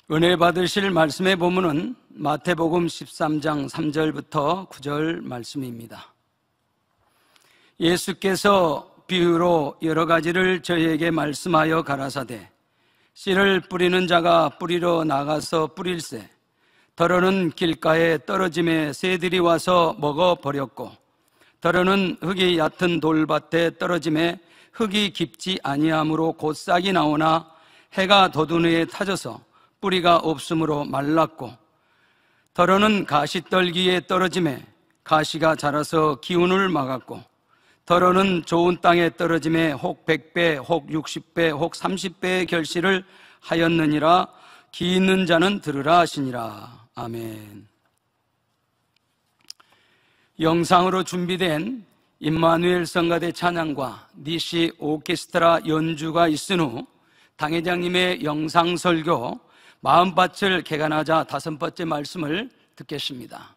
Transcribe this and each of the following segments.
은혜 받으실 말씀의 본문은 마태복음 13장 3절부터 9절 말씀입니다. 예수께서 비유로 여러 가지를 저희에게 말씀하여 가라사대 씨를 뿌리는 자가 뿌리러 나가서 뿌릴새 더러는 길가에 떨어짐에 새들이 와서 먹어버렸고 더러는 흙이 얕은 돌밭에 떨어짐에 흙이 깊지 아니하므로 곧 싹이 나오나 해가 돋은 후에 타져서 뿌리가 없으므로 말랐고 더러는 가시떨기에 떨어짐에 가시가 자라서 기운을 막았고 더러는 좋은 땅에 떨어짐에 혹 100배, 혹 60배, 혹 30배의 결실을 하였느니라. 기 있는 자는 들으라 하시니라. 아멘. 영상으로 준비된 임마누엘 성가대 찬양과 니시 오케스트라 연주가 있은 후 당회장님의 영상 설교 마음밭을 개간하자 5번째 말씀을 듣겠습니다.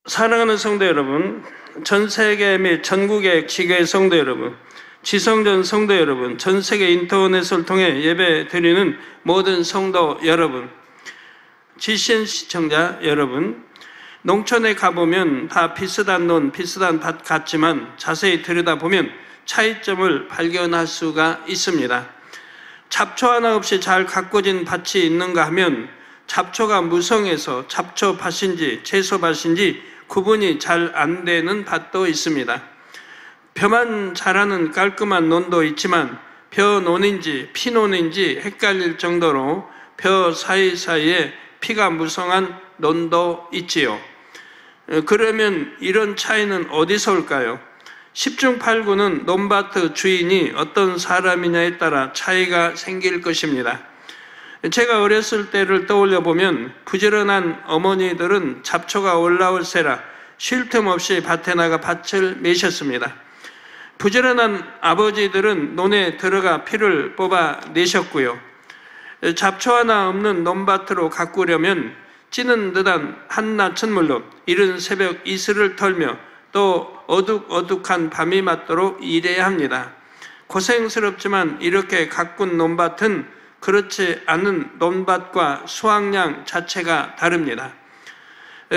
사랑하는 성도 여러분, 전 세계 및 전국의 지교회 성도 여러분, 지성전 성도 여러분, 전 세계 인터넷을 통해 예배 드리는 모든 성도 여러분, GCN 시청자 여러분, 농촌에 가보면 다 비슷한 논, 비슷한 밭 같지만 자세히 들여다보면 차이점을 발견할 수가 있습니다. 잡초 하나 없이 잘 가꿔진 밭이 있는가 하면 잡초가 무성해서 잡초밭인지 채소밭인지 구분이 잘 안 되는 밭도 있습니다. 벼만 자라는 깔끔한 논도 있지만 벼논인지 피논인지 헷갈릴 정도로 벼 사이사이에 피가 무성한 논도 있지요. 그러면 이런 차이는 어디서 올까요? 10중 8구는 논밭 주인이 어떤 사람이냐에 따라 차이가 생길 것입니다. 제가 어렸을 때를 떠올려 보면 부지런한 어머니들은 잡초가 올라올 새라 쉴 틈 없이 밭에 나가 밭을 매셨습니다. 부지런한 아버지들은 논에 들어가 피를 뽑아내셨고요. 잡초 하나 없는 논밭으로 가꾸려면 찌는 듯한 한낮은 물론 이른 새벽 이슬을 털며 또 어둑어둑한 밤이 맞도록 일해야 합니다. 고생스럽지만 이렇게 가꾼 논밭은 그렇지 않은 논밭과 수확량 자체가 다릅니다.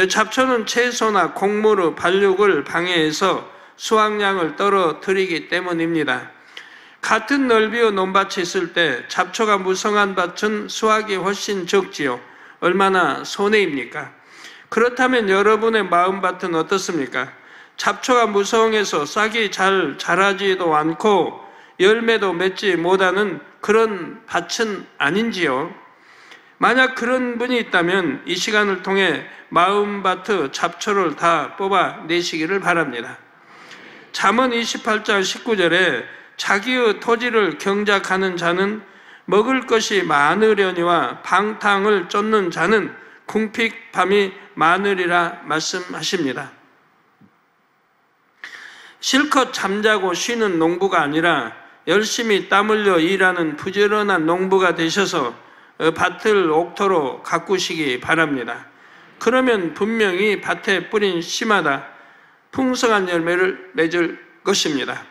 잡초는 채소나 곡물, 발육을 방해해서 수확량을 떨어뜨리기 때문입니다. 같은 넓이의 논밭이 있을 때 잡초가 무성한 밭은 수확이 훨씬 적지요. 얼마나 손해입니까? 그렇다면 여러분의 마음밭은 어떻습니까? 잡초가 무성해서 싹이 잘 자라지도 않고 열매도 맺지 못하는 그런 밭은 아닌지요? 만약 그런 분이 있다면 이 시간을 통해 마음밭의 잡초를 다 뽑아내시기를 바랍니다. 잠언 28장 19절에 자기의 토지를 경작하는 자는 먹을 것이 많으려니와 방탕을 쫓는 자는 궁핍함이 많으리라 말씀하십니다. 실컷 잠자고 쉬는 농부가 아니라 열심히 땀 흘려 일하는 부지런한 농부가 되셔서 밭을 옥토로 가꾸시기 바랍니다. 그러면 분명히 밭에 뿌린 씨마다 풍성한 열매를 맺을 것입니다.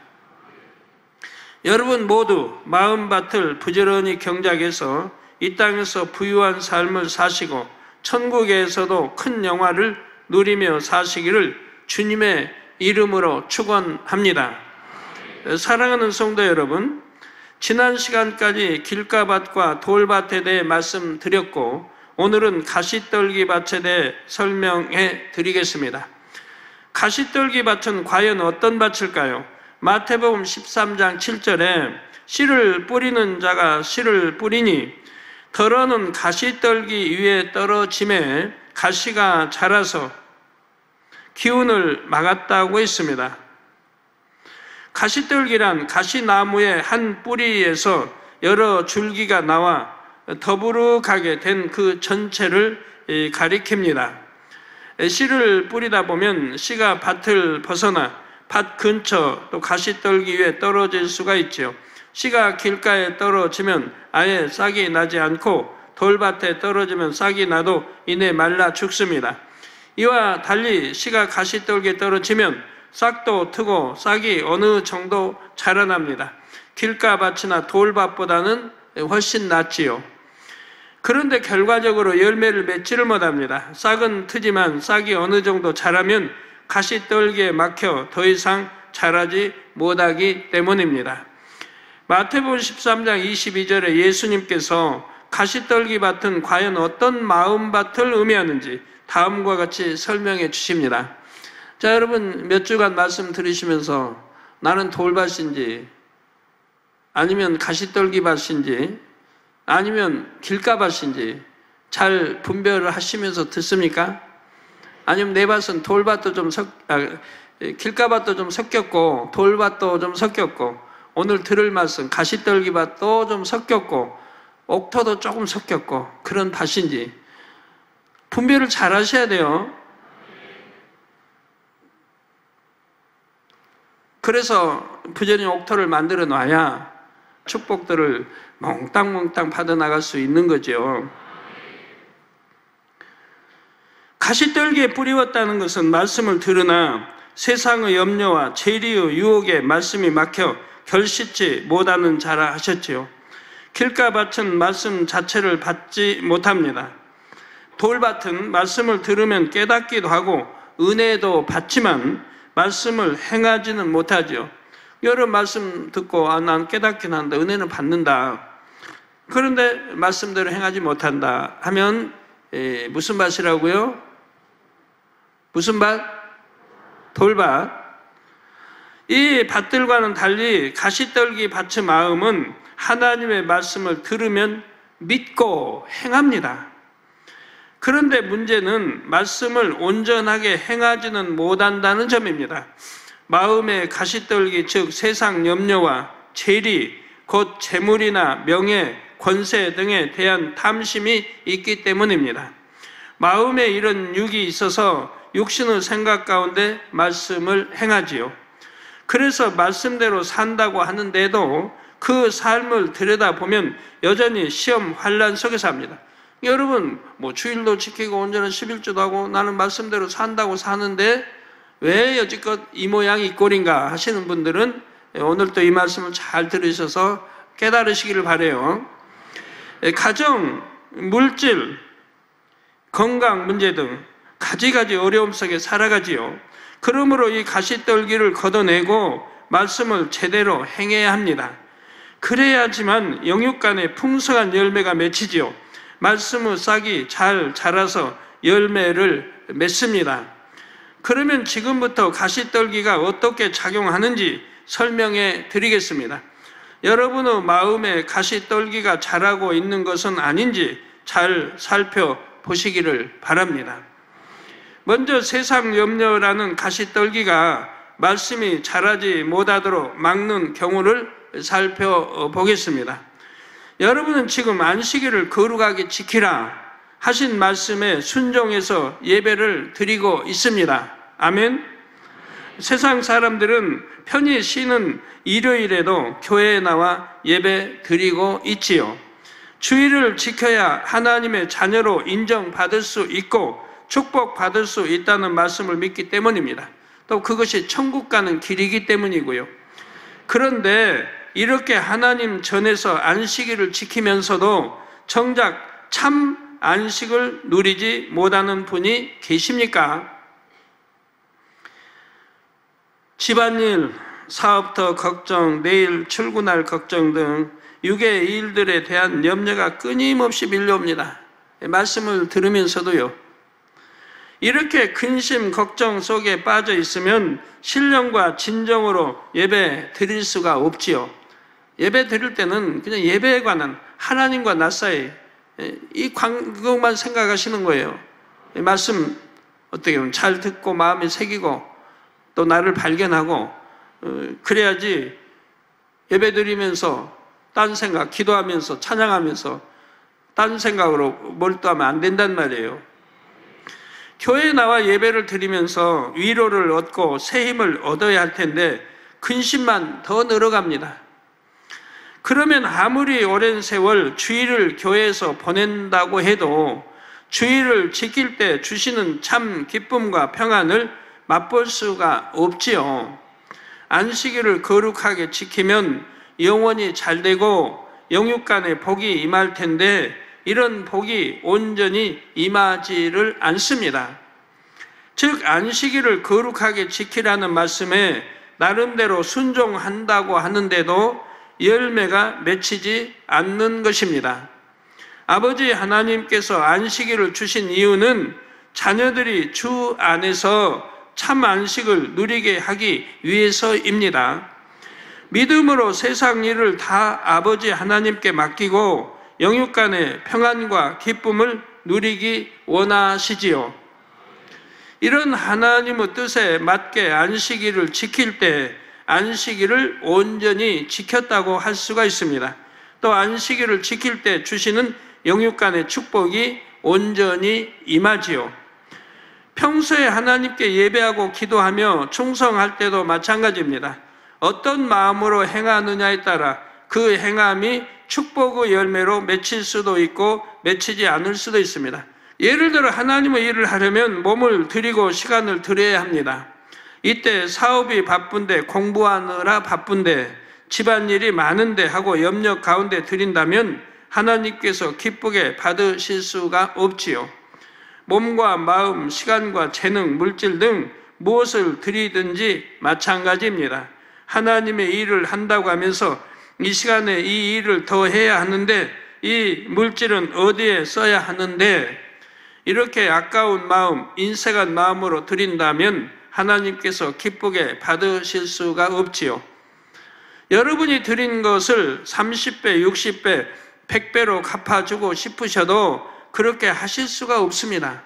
여러분 모두 마음밭을 부지런히 경작해서 이 땅에서 부유한 삶을 사시고 천국에서도 큰 영화를 누리며 사시기를 주님의 이름으로 축원합니다. 사랑하는 성도 여러분, 지난 시간까지 길가밭과 돌밭에 대해 말씀드렸고 오늘은 가시떨기밭에 대해 설명해 드리겠습니다. 가시떨기밭은 과연 어떤 밭일까요? 마태복음 13장 7절에 씨를 뿌리는 자가 씨를 뿌리니 더러는 가시떨기 위에 떨어짐에 가시가 자라서 기운을 막았다고 했습니다. 가시떨기란 가시나무의 한 뿌리에서 여러 줄기가 나와 더부룩하게 된 그 전체를 가리킵니다. 씨를 뿌리다 보면 씨가 밭을 벗어나 밭 근처 또 가시떨기 위에 떨어질 수가 있죠. 씨가 길가에 떨어지면 아예 싹이 나지 않고 돌밭에 떨어지면 싹이 나도 이내 말라 죽습니다. 이와 달리 씨가 가시떨기에 떨어지면 싹도 트고 싹이 어느 정도 자라납니다. 길가밭이나 돌밭보다는 훨씬 낫지요. 그런데 결과적으로 열매를 맺지를 못합니다. 싹은 트지만 싹이 어느 정도 자라면 가시떨기에 막혀 더 이상 자라지 못하기 때문입니다. 마태복음 13장 22절에 예수님께서 가시떨기 밭은 과연 어떤 마음밭을 의미하는지 다음과 같이 설명해 주십니다. 자, 여러분 몇 주간 말씀 들으시면서 나는 돌밭인지 아니면 가시떨기 밭인지 아니면 길가밭인지 잘 분별을 하시면서 듣습니까? 아니면 내 밭은 돌밭도 좀 길가밭도 좀 섞였고 돌밭도 좀 섞였고 오늘 들을 말씀 가시떨기밭도 좀 섞였고 옥토도 조금 섞였고 그런 밭인지 분별을 잘 하셔야 돼요. 그래서 부지런히 옥토를 만들어 놔야 축복들을 몽땅몽땅 받아나갈 수 있는 거죠. 가시떨기에 뿌리웠다는 것은 말씀을 들으나 세상의 염려와 재리의 유혹에 말씀이 막혀 결실치 못하는 자라 하셨지요. 길가밭은 말씀 자체를 받지 못합니다. 돌밭은 말씀을 들으면 깨닫기도 하고 은혜도 받지만 말씀을 행하지는 못하죠. 여러 말씀 듣고 난 깨닫긴 한다, 은혜는 받는다. 그런데 말씀대로 행하지 못한다 하면 무슨 밭이라고요? 무슨 밭? 돌밭. 이 밭들과는 달리 가시떨기 밭의 마음은 하나님의 말씀을 들으면 믿고 행합니다. 그런데 문제는 말씀을 온전하게 행하지는 못한다는 점입니다. 마음의 가시떨기, 즉 세상 염려와 재리, 곧 재물이나 명예, 권세 등에 대한 탐심이 있기 때문입니다. 마음에 이런 육이 있어서 육신의 생각 가운데 말씀을 행하지요. 그래서 말씀대로 산다고 하는데도 그 삶을 들여다보면 여전히 시험 환난 속에 삽니다. 여러분 주일도 지키고 온전한 11조도 하고 나는 말씀대로 산다고 사는데 왜 여지껏 이 모양이 이 꼴인가 하시는 분들은 오늘 또 이 말씀을 잘 들으셔서 깨달으시기를 바라요. 가정, 물질, 건강 문제 등 가지가지 어려움 속에 살아가지요. 그러므로 이 가시떨기를 걷어내고 말씀을 제대로 행해야 합니다. 그래야지만 영육 간에 풍성한 열매가 맺히지요. 말씀의 싹이 잘 자라서 열매를 맺습니다. 그러면 지금부터 가시떨기가 어떻게 작용하는지 설명해 드리겠습니다. 여러분의 마음에 가시떨기가 자라고 있는 것은 아닌지 잘 살펴보시기를 바랍니다. 먼저 세상 염려라는 가시떨기가 말씀이 자라지 못하도록 막는 경우를 살펴보겠습니다. 여러분은 지금 안식일을 거룩하게 지키라 하신 말씀에 순종해서 예배를 드리고 있습니다. 아멘. 세상 사람들은 편히 쉬는 일요일에도 교회에 나와 예배 드리고 있지요. 주일을 지켜야 하나님의 자녀로 인정받을 수 있고 축복받을 수 있다는 말씀을 믿기 때문입니다. 또 그것이 천국 가는 길이기 때문이고요. 그런데 이렇게 하나님 전에서 안식일을 지키면서도 정작 참 안식을 누리지 못하는 분이 계십니까? 집안일, 사업터 걱정, 내일 출근할 걱정 등 육의 일들에 대한 염려가 끊임없이 밀려옵니다. 말씀을 들으면서도요. 이렇게 근심, 걱정 속에 빠져 있으면 신령과 진정으로 예배 드릴 수가 없지요. 예배 드릴 때는 그냥 예배에 관한 하나님과 나 사이 그것만 생각하시는 거예요. 말씀 어떻게 보면 잘 듣고 마음에 새기고 또 나를 발견하고 그래야지 예배 드리면서 딴 생각, 기도하면서 찬양하면서 딴 생각으로 몰두하면 안 된단 말이에요. 교회에 나와 예배를 드리면서 위로를 얻고 새 힘을 얻어야 할 텐데 근심만 더 늘어갑니다. 그러면 아무리 오랜 세월 주일을 교회에서 보낸다고 해도 주일을 지킬 때 주시는 참 기쁨과 평안을 맛볼 수가 없지요. 안식일을 거룩하게 지키면 영원히 잘되고 영육 간에 복이 임할 텐데 이런 복이 온전히 임하지를 않습니다. 즉 안식일을 거룩하게 지키라는 말씀에 나름대로 순종한다고 하는데도 열매가 맺히지 않는 것입니다. 아버지 하나님께서 안식일을 주신 이유는 자녀들이 주 안에서 참 안식을 누리게 하기 위해서입니다. 믿음으로 세상 일을 다 아버지 하나님께 맡기고 영육 간의 평안과 기쁨을 누리기 원하시지요. 이런 하나님의 뜻에 맞게 안식일을 지킬 때 안식일을 온전히 지켰다고 할 수가 있습니다. 또 안식일을 지킬 때 주시는 영육 간의 축복이 온전히 임하지요. 평소에 하나님께 예배하고 기도하며 충성할 때도 마찬가지입니다. 어떤 마음으로 행하느냐에 따라 그 행함이 축복의 열매로 맺힐 수도 있고 맺히지 않을 수도 있습니다. 예를 들어 하나님의 일을 하려면 몸을 들이고 시간을 들여야 합니다. 이때 사업이 바쁜데, 공부하느라 바쁜데, 집안일이 많은데 하고 염려 가운데 드린다면 하나님께서 기쁘게 받으실 수가 없지요. 몸과 마음, 시간과 재능, 물질 등 무엇을 드리든지 마찬가지입니다. 하나님의 일을 한다고 하면서 이 시간에 이 일을 더 해야 하는데 이 물질은 어디에 써야 하는데 이렇게 아까운 마음, 인색한 마음으로 드린다면 하나님께서 기쁘게 받으실 수가 없지요. 여러분이 드린 것을 30배, 60배, 100배로 갚아주고 싶으셔도 그렇게 하실 수가 없습니다.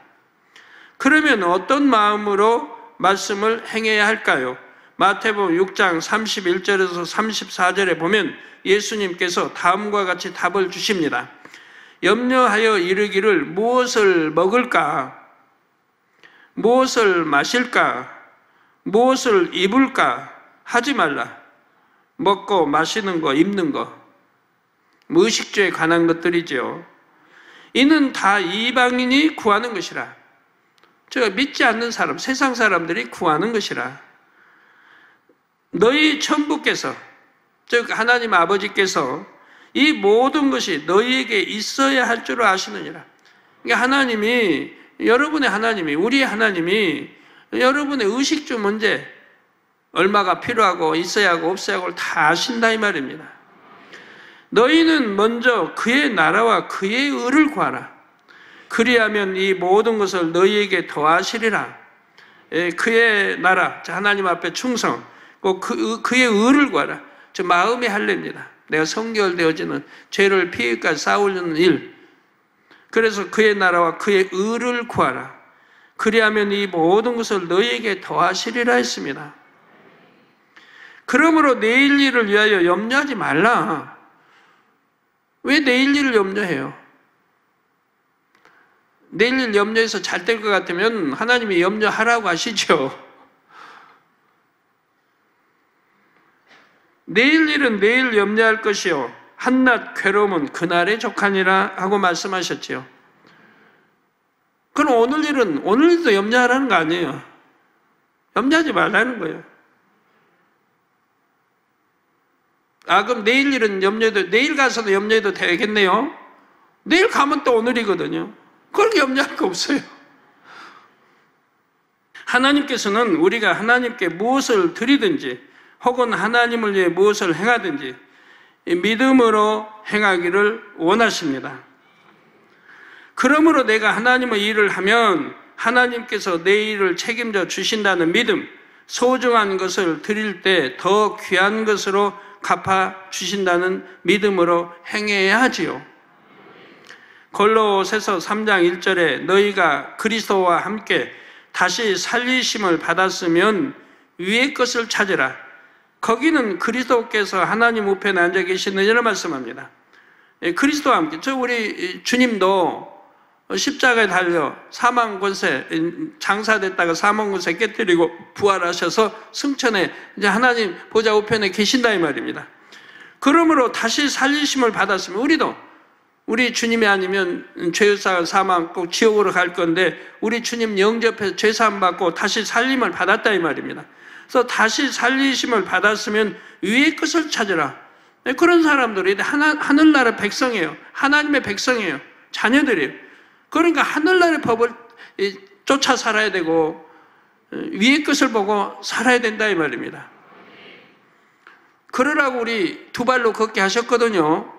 그러면 어떤 마음으로 말씀을 행해야 할까요? 마태복음 6장 31절에서 34절에 보면 예수님께서 다음과 같이 답을 주십니다. 염려하여 이르기를 무엇을 먹을까? 무엇을 마실까? 무엇을 입을까? 하지 말라. 먹고 마시는 거, 입는 거. 의식주에 관한 것들이죠. 이는 다 이방인이 구하는 것이라. 제가 믿지 않는 사람, 세상 사람들이 구하는 것이라. 너희 천부께서, 즉 하나님 아버지께서 이 모든 것이 너희에게 있어야 할 줄 아시느니라. 그러니까 하나님이, 여러분의 하나님이, 우리의 하나님이 여러분의 의식주 문제, 얼마가 필요하고 있어야 하고 없어야 하고를 다 아신다 이 말입니다. 너희는 먼저 그의 나라와 그의 의를 구하라. 그리하면 이 모든 것을 너희에게 더하시리라. 그의 나라, 하나님 앞에 충성, 꼭 그의 의를 구하라. 저 마음의 할례입니다. 내가 성결되어지는 죄를 피해까지 싸우려는 일. 그래서 그의 나라와 그의 의를 구하라. 그리하면 이 모든 것을 너희에게 더하시리라 했습니다. 그러므로 내일 일을 위하여 염려하지 말라. 왜 내일 일을 염려해요? 내일 일 염려해서 잘 될 것 같으면 하나님이 염려하라고 하시죠. 내일 일은 내일 염려할 것이요 한낱 괴로움은 그날에 족하니라 하고 말씀하셨지요. 그럼 오늘 일은 오늘 일도 염려하라는 거 아니에요. 염려하지 말라는 거예요. 아, 그럼 내일 일은 염려해도, 내일 가서도 염려해도 되겠네요. 내일 가면 또 오늘이거든요. 그렇게 염려할 거 없어요. 하나님께서는 우리가 하나님께 무엇을 드리든지 혹은 하나님을 위해 무엇을 행하든지 믿음으로 행하기를 원하십니다. 그러므로 내가 하나님의 일을 하면 하나님께서 내 일을 책임져 주신다는 믿음, 소중한 것을 드릴 때 더 귀한 것으로 갚아주신다는 믿음으로 행해야 하지요. 골로새서 3장 1절에 너희가 그리스도와 함께 다시 살리심을 받았으면 위의 것을 찾으라. 거기는 그리스도께서 하나님 우편에 앉아 계시느니라 말씀합니다. 그리스도와 함께, 우리 주님도 십자가에 달려 사망권세, 장사됐다가 사망권세 깨뜨리고 부활하셔서 승천해 이제 하나님 보좌 우편에 계신다 이 말입니다. 그러므로 다시 살리심을 받았으면 우리도, 우리 주님이 아니면 죄사 사망 꼭 지옥으로 갈 건데 우리 주님 영접해서 죄사함 받고 다시 살림을 받았다 이 말입니다. 그래서 다시 살리심을 받았으면 위의 것을 찾으라. 그런 사람들이 하늘나라 백성이에요. 하나님의 백성이에요. 자녀들이에요. 그러니까 하늘나라의 법을 쫓아 살아야 되고 위의 것을 보고 살아야 된다 이 말입니다. 그러라고 우리 두 발로 걷게 하셨거든요.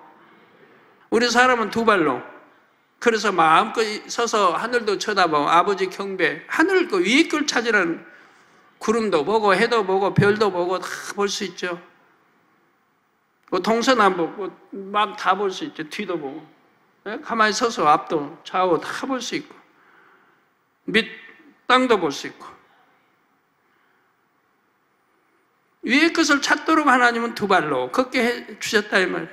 우리 사람은 두 발로. 그래서 마음껏 서서 하늘도 쳐다보고 아버지 경배, 하늘 그 위의 걸 찾으라는, 구름도 보고 해도 보고 별도 보고 다 볼 수 있죠. 동서남북 막 다 볼 수 있죠. 뒤도 보고. 가만히 서서 앞도 좌우 다 볼 수 있고 밑 땅도 볼 수 있고. 위의 것을 찾도록 하나님은 두 발로 걷게 해 주셨다 이 말이에요.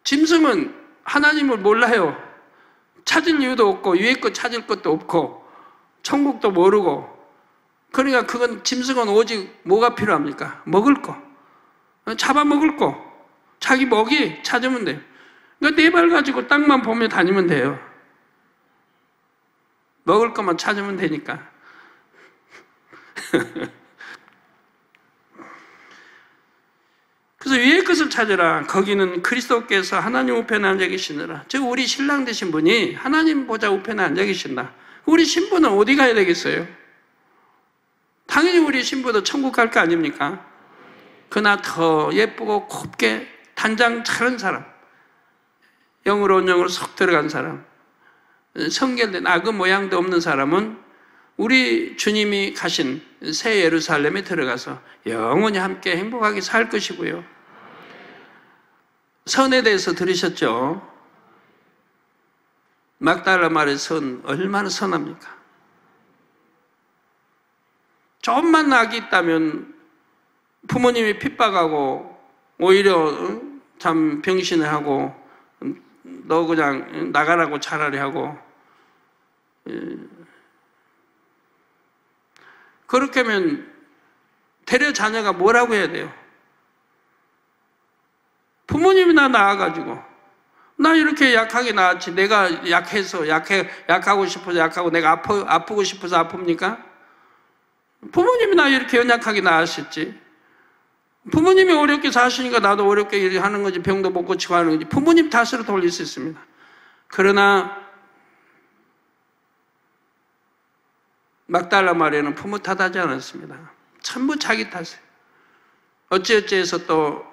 짐승은 하나님을 몰라요. 찾을 이유도 없고 위의 것 찾을 것도 없고 천국도 모르고. 그러니까 그건, 짐승은 오직 뭐가 필요합니까? 먹을 거, 잡아먹을 거, 자기 먹이 찾으면 돼요. 그러니까 네 발 가지고 땅만 보며 다니면 돼요. 먹을 것만 찾으면 되니까. 그래서 위의 것을 찾으라. 거기는 그리스도께서 하나님 우편에 앉아 계시느라. 즉 우리 신랑 되신 분이 하나님 보좌 우편에 앉아 계신다. 우리 신부는 어디 가야 되겠어요? 당연히 우리 신부도 천국 갈 거 아닙니까? 그러나 더 예쁘고 곱게 단장 차른 사람, 영으로 온영으로 쏙 들어간 사람, 성결된 악의 모양도 없는 사람은 우리 주님이 가신 새 예루살렘에 들어가서 영원히 함께 행복하게 살 것이고요. 선에 대해서 들으셨죠? 막달라 마리아의 선 얼마나 선합니까? 조금만 악이 있다면 부모님이 핍박하고 오히려 참 병신을 하고 너 그냥 나가라고 차라리 하고, 그렇게 하면 되려 자녀가 뭐라고 해야 돼요? 부모님이 나 낳아가지고 나 이렇게 약하게 낳았지, 내가 약해서 약하고 싶어서 약하고 내가 아프고 싶어서 아픕니까? 부모님이 나 이렇게 연약하게 낳았었지. 부모님이 어렵게 사시니까 나도 어렵게 하는 거지. 병도 못 고치고 하는 거지. 부모님 탓으로 돌릴 수 있습니다. 그러나 막달라 마리아는 부모 탓하지 않았습니다. 전부 자기 탓이에요. 어찌어찌해서 또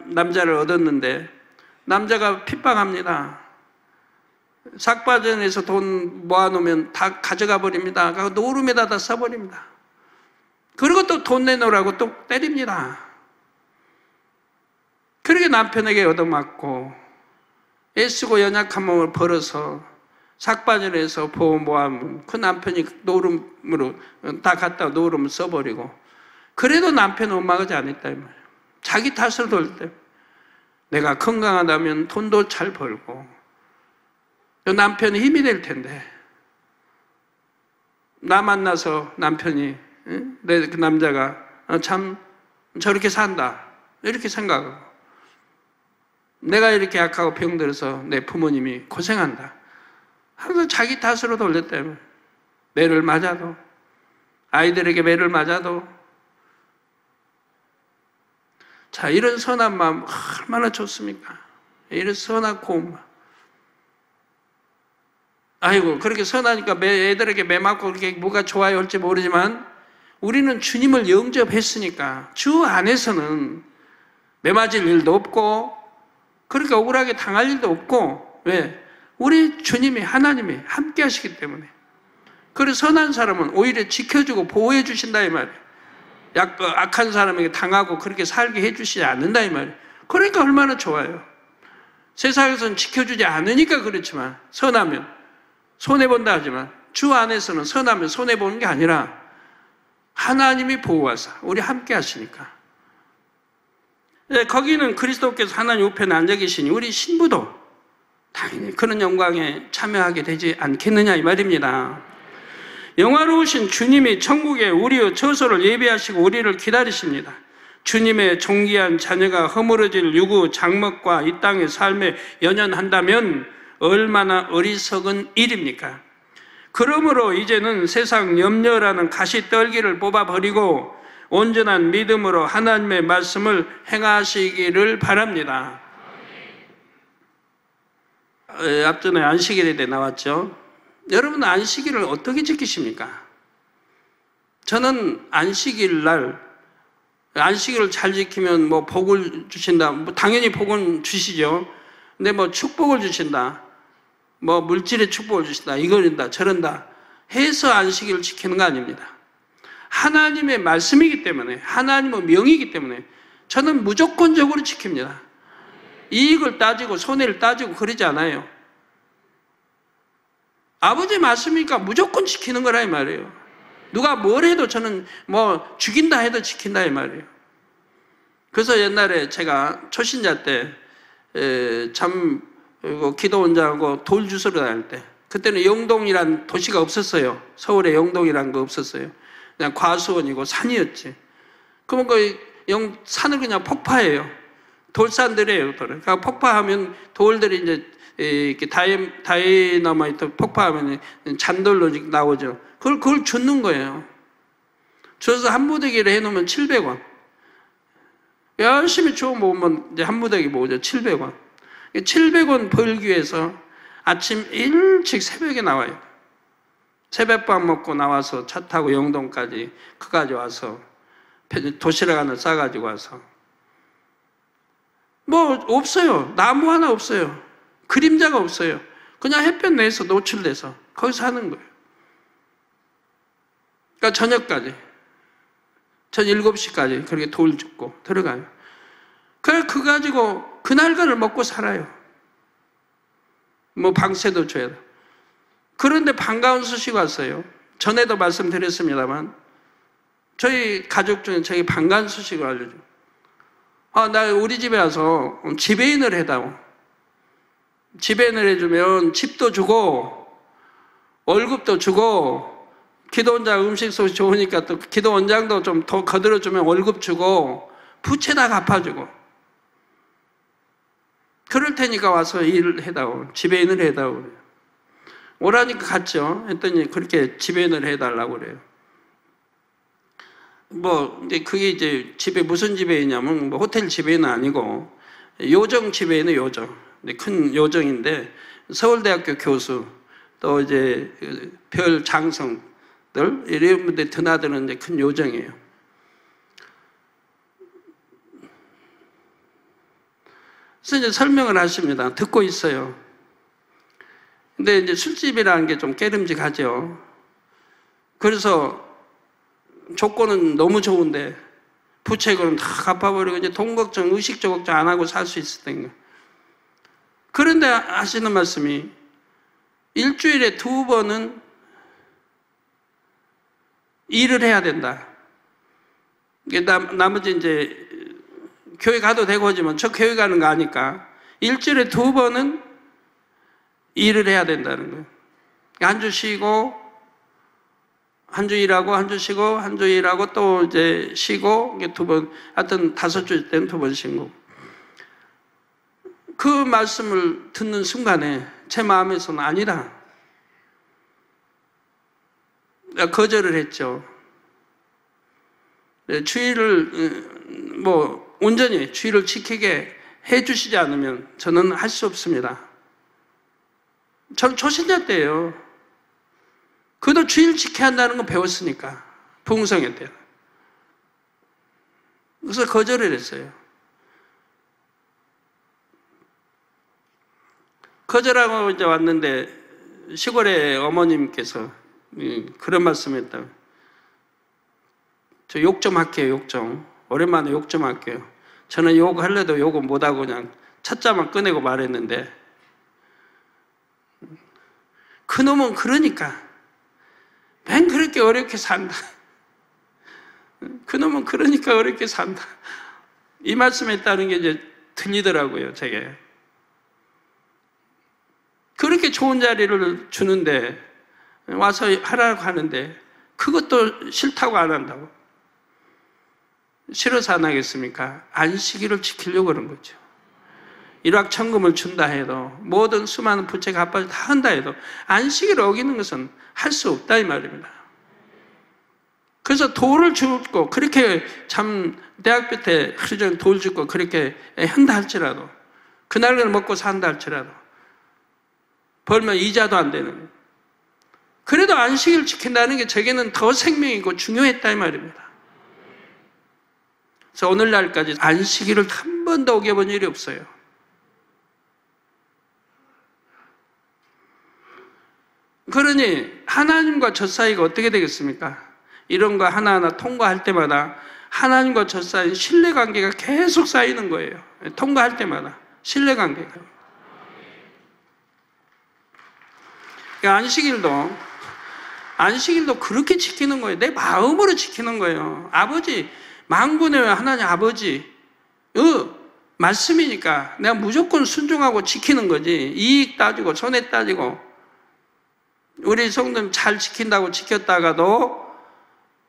남자를 얻었는데 남자가 핍박합니다. 삭바전에서 돈 모아놓으면 다 가져가 버립니다. 노름에다 다 써버립니다. 그리고 또 돈 내놓으라고 또 때립니다. 그렇게 남편에게 얻어맞고 애쓰고 연약한 몸을 벌어서 삭바전에서 보험 모아면 그 남편이 노름으로 다 갖다가 노름을 써버리고, 그래도 남편은 원망하지 않았다 이 말이에요. 자기 탓을 돌 때 내가 건강하다면 돈도 잘 벌고 남편이 힘이 될 텐데, 나 만나서 남편이 그 남자가 참 저렇게 산다 이렇게 생각하고, 내가 이렇게 약하고 병들어서 내 부모님이 고생한다 항상 자기 탓으로 돌렸다면, 매를 맞아도, 아이들에게 매를 맞아도. 자, 이런 선한 마음 얼마나 좋습니까? 이런 선한 고운 마음. 아이고, 그렇게 선하니까 애들에게 매 맞고 그렇게 뭐가 좋아요 할지 모르지만, 우리는 주님을 영접했으니까 주 안에서는 매 맞을 일도 없고 그렇게 억울하게 당할 일도 없고. 왜? 우리 주님이, 하나님이 함께 하시기 때문에. 그래서 선한 사람은 오히려 지켜주고 보호해 주신다 이 말이에요. 악한 사람에게 당하고 그렇게 살게 해주시지 않는다 이 말이에요. 그러니까 얼마나 좋아요. 세상에서는 지켜주지 않으니까 그렇지만, 선하면 손해본다 하지만 주 안에서는 선하면 손해보는 게 아니라 하나님이 보호하사 우리 함께 하시니까. 거기는 그리스도께서 하나님 우편에 앉아 계시니 우리 신부도 당연히 그런 영광에 참여하게 되지 않겠느냐 이 말입니다. 영화로우신 주님이 천국에 우리의 처소를 예비하시고 우리를 기다리십니다. 주님의 존귀한 자녀가 허물어질 유구 장막과 이 땅의 삶에 연연한다면 얼마나 어리석은 일입니까? 그러므로 이제는 세상 염려라는 가시떨기를 뽑아버리고 온전한 믿음으로 하나님의 말씀을 행하시기를 바랍니다. 앞전에 안식일에 대해 나왔죠. 여러분 안식일을 어떻게 지키십니까? 저는 안식일 날 안식일을 잘 지키면 뭐 복을 주신다. 뭐 당연히 복은 주시죠. 근데 뭐 축복을 주신다. 뭐 물질의 축복을 주신다. 이거는다 저런다 해서 안식일을 지키는 거 아닙니다. 하나님의 말씀이기 때문에, 하나님의 명이기 때문에 저는 무조건적으로 지킵니다. 이익을 따지고 손해를 따지고 그러지 않아요. 아버지 말씀이니까 무조건 지키는 거라 이 말이에요. 누가 뭘 해도 저는 뭐 죽인다 해도 지킨다 이 말이에요. 그래서 옛날에 제가 초신자 때 기도 원장하고 돌 주스러 다닐 때, 그때는 영동이란 도시가 없었어요. 서울에 영동이란 거 없었어요. 그냥 과수원이고 산이었지. 그러면 그 산을 그냥 폭파해요. 돌산들이에요. 그러니까 폭파하면 돌들이 이제 이렇게 다이너마이트 폭파하면 잔돌로 나오죠. 그걸 줍는 거예요. 줘서 한 무더기를 해놓으면 700원. 열심히 주워 모으면 이제 한 무더기 모으죠. 700원. 700원 벌기 위해서 아침 일찍 새벽에 나와요. 새벽밥 먹고 나와서 차 타고 영동까지 그까지 와서 도시락 하나 싸가지고 와서 뭐 없어요. 나무 하나 없어요. 그림자가 없어요. 그냥 햇볕 내에서 노출돼서 거기서 하는 거예요. 그러니까 저녁까지, 전 7시까지 그렇게 돌 줍고 들어가요. 그래 그거 가지고 그날그날 먹고 살아요. 뭐 방세도 줘야 돼. 그런데 반가운 소식 왔어요. 전에도 말씀드렸습니다만 저희 가족 중에 저희 반가운 소식을 알려줘. 나 우리 집에 와서 지배인을 해다오. 지배인을 해주면 집도 주고 월급도 주고 기도원장 음식 솜씨 좋으니까 또 기도원장도 좀 더 거들어주면 월급 주고 부채 다 갚아주고 그럴 테니까 와서 일을 해다오. 지배인을 해다오. 오라니까 갔죠. 했더니 그렇게 지배인을 해달라고 그래요. 뭐 이제 그게 이제 무슨 지배이냐면 뭐 호텔 지배인은 아니고 요정 지배인은 요정. 큰 요정인데 서울대학교 교수 또 이제 별 장성들 이런 분들 드나드는 이제 큰 요정이에요. 그래서 이제 설명을 하십니다. 듣고 있어요. 근데 이제 술집이라는 게 좀 깨름직하죠. 그래서 조건은 너무 좋은데 부채금은 다 갚아버리고 이제 돈 걱정, 의식주 걱정 안 하고 살 수 있었던 거예요. 그런데 하시는 말씀이 일주일에 2번은 일을 해야 된다. 나머지 이제 교회 가도 되고 하지만 저 교회 가는 거 아니까 일주일에 2번은 일을 해야 된다는 거예요. 한 주 쉬고 한 주 일하고 한 주 쉬고 한 주 일하고 또 이제 쉬고 2번, 하여튼 5주 때는 2번 쉬고. 그 말씀을 듣는 순간에 제 마음에서는 아니다. 거절을 했죠. 주의를 뭐 온전히 주의를 지키게 해주시지 않으면 저는 할 수 없습니다. 전 초신자 때예요. 그도 주의를 지켜야 한다는 건 배웠으니까 부흥성회 때. 그래서 거절을 했어요. 거절하고 이제 왔는데 시골에 어머님께서 그런 말씀했다고. 저 욕 좀 할게요. 욕 좀. 오랜만에 욕 좀 할게요. 저는 욕 할래도 욕은 못하고 그냥 첫자만 꺼내고 말했는데 그놈은 그러니까 맨 그렇게 어렵게 산다. 그놈은 그러니까 어렵게 산다. 이 말씀했다는 게 이제 들리더라고요. 제게. 그렇게 좋은 자리를 주는데 와서 하라고 하는데 그것도 싫다고 안 한다고. 싫어서 안 하겠습니까? 안식일을 지키려고 그런 거죠. 일확천금을 준다 해도 모든 수많은 부채 갚아서 다 한다 해도 안식일을 어기는 것은 할 수 없다 이 말입니다. 그래서 돌을 줍고 그렇게 참 대학교 때 하루 종일 돌 줍고 그렇게 한다 할지라도 그날을 먹고 산다 할지라도 벌면 이자도 안 되는 거예요. 그래도 안식일을 지킨다는 게 저에게는 더 생명이고 중요했다 이 말입니다. 그래서 오늘날까지 안식일을 한 번도 어겨본 일이 없어요. 그러니 하나님과 저 사이가 어떻게 되겠습니까? 이런 거 하나하나 통과할 때마다 하나님과 저 사이 신뢰관계가 계속 쌓이는 거예요. 통과할 때마다 신뢰관계가. 안식일도 그렇게 지키는 거예요. 내 마음으로 지키는 거예요. 아버지, 만군의 하나님 아버지, 말씀이니까 내가 무조건 순종하고 지키는 거지. 이익 따지고 손해 따지고 우리 성도님 잘 지킨다고 지켰다가도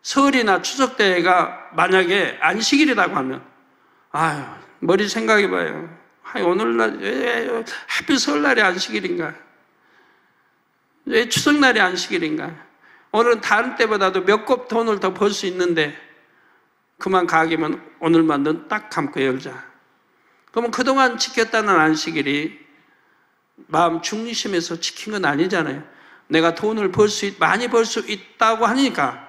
설이나 추석 때가 만약에 안식일이라고 하면 아유 머리 생각해봐요. 오늘날 왜 하필 설날이 안식일인가? 왜 추석날이 안식일인가? 오늘은 다른 때보다도 몇 곱 돈을 더 벌 수 있는데 그만 가기면 오늘만 눈 딱 감고 열자. 그러면 그동안 지켰다는 안식일이 마음 중심에서 지킨 건 아니잖아요. 내가 돈을 많이 벌 수 있다고 하니까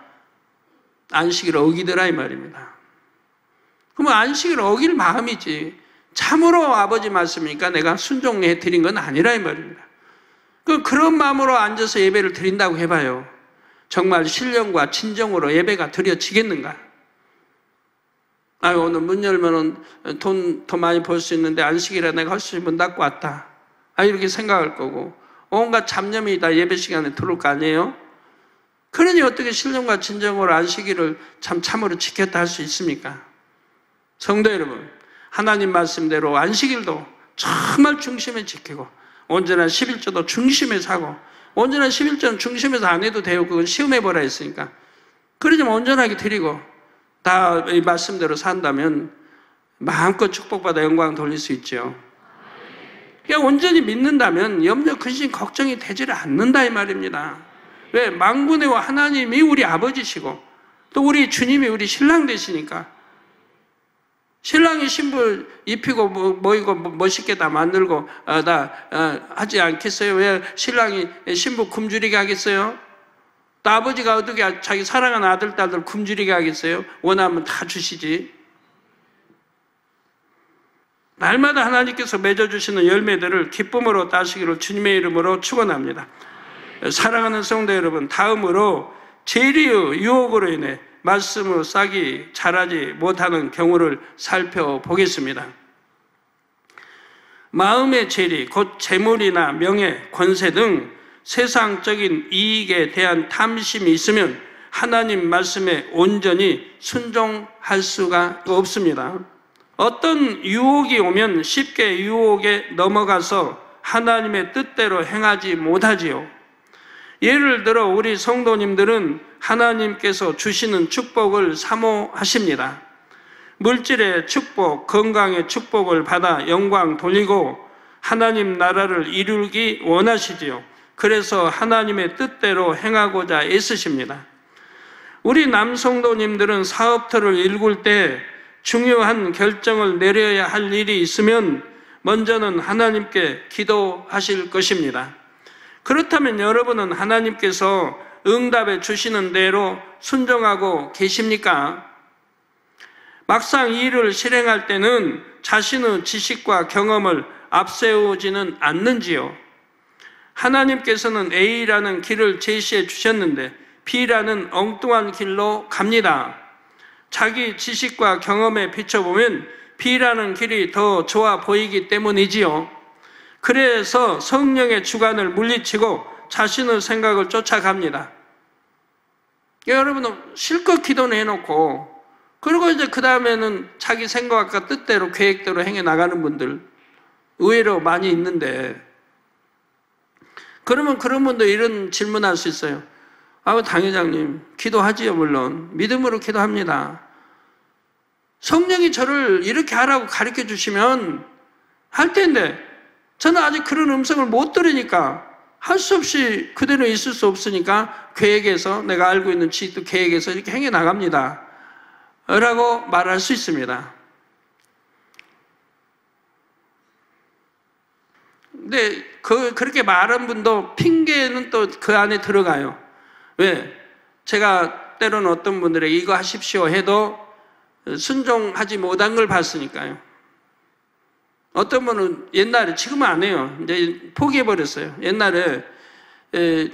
안식일을 어기더라 이 말입니다. 그러면 안식일을 어길 마음이지 참으로 아버지 말씀이니까 내가 순종해 드린 건 아니라 이 말입니다. 그런 마음으로 앉아서 예배를 드린다고 해봐요. 정말 신령과 진정으로 예배가 드려지겠는가? 오늘 문 열면 돈 더 많이 벌 수 있는데 안식일에 내가 할 수 있는 문 닫고 왔다. 이렇게 생각할 거고 온갖 잡념이 다 예배 시간에 들어올 거 아니에요? 그러니 어떻게 신령과 진정으로 안식일을 참으로 지켰다 할 수 있습니까? 성도 여러분, 하나님 말씀대로 안식일도 정말 중심에 지키고 언제나 11조도 중심에 사고 언제나 11조는 중심에서 안 해도 돼요. 그건 시험해보라 했으니까. 그러지만 온전하게 드리고 다 이 말씀대로 산다면 마음껏 축복받아 영광 돌릴 수 있죠. 그냥 온전히 믿는다면 염려, 근심, 걱정이 되지를 않는다 이 말입니다. 왜? 만군의 하나님이 우리 아버지시고 또 우리 주님이 우리 신랑 되시니까 신랑이 신부 입히고 모이고 멋있게 다 만들고 하지 않겠어요? 왜 신랑이 신부 굶주리게 하겠어요? 또 아버지가 어떻게 자기 사랑하는 아들, 딸들 굶주리게 하겠어요? 원하면 다 주시지. 날마다 하나님께서 맺어주시는 열매들을 기쁨으로 따시기를 주님의 이름으로 축원합니다. 사랑하는 성도 여러분, 다음으로 재리의 유혹으로 인해 말씀으로 싹이 자라지 못하는 경우를 살펴보겠습니다. 마음의 재리, 곧 재물이나 명예, 권세 등 세상적인 이익에 대한 탐심이 있으면 하나님 말씀에 온전히 순종할 수가 없습니다. 어떤 유혹이 오면 쉽게 유혹에 넘어가서 하나님의 뜻대로 행하지 못하지요. 예를 들어 우리 성도님들은 하나님께서 주시는 축복을 사모하십니다. 물질의 축복, 건강의 축복을 받아 영광 돌리고 하나님 나라를 이루기 원하시지요. 그래서 하나님의 뜻대로 행하고자 애쓰십니다. 우리 남성도님들은 사업터를 일굴 때 중요한 결정을 내려야 할 일이 있으면 먼저는 하나님께 기도하실 것입니다. 그렇다면 여러분은 하나님께서 응답해 주시는 대로 순종하고 계십니까? 막상 이 일을 실행할 때는 자신의 지식과 경험을 앞세우지는 않는지요? 하나님께서는 A라는 길을 제시해 주셨는데 B라는 엉뚱한 길로 갑니다. 자기 지식과 경험에 비춰보면 B라는 길이 더 좋아 보이기 때문이지요. 그래서 성령의 주관을 물리치고 자신의 생각을 쫓아갑니다. 여러분은 실컷 기도는 해놓고 그리고 이제 그 다음에는 자기 생각과 뜻대로 계획대로 행해 나가는 분들 의외로 많이 있는데, 그러면 그런 분도 이런 질문할 수 있어요. 당회장님 기도하지요. 물론 믿음으로 기도합니다. 성령이 저를 이렇게 하라고 가르쳐 주시면 할 텐데 저는 아직 그런 음성을 못 들으니까 할 수 없이 그대로 있을 수 없으니까 계획에서 내가 알고 있는 지식도 계획에서 이렇게 행해 나갑니다 라고 말할 수 있습니다. 근데 그렇게 말한 분도 핑계는 또 그 안에 들어가요. 왜? 제가 때로는 어떤 분들에게 이거 하십시오 해도 순종하지 못한 걸 봤으니까요. 어떤 분은 옛날에, 지금은 안 해요. 이제 포기해버렸어요. 옛날에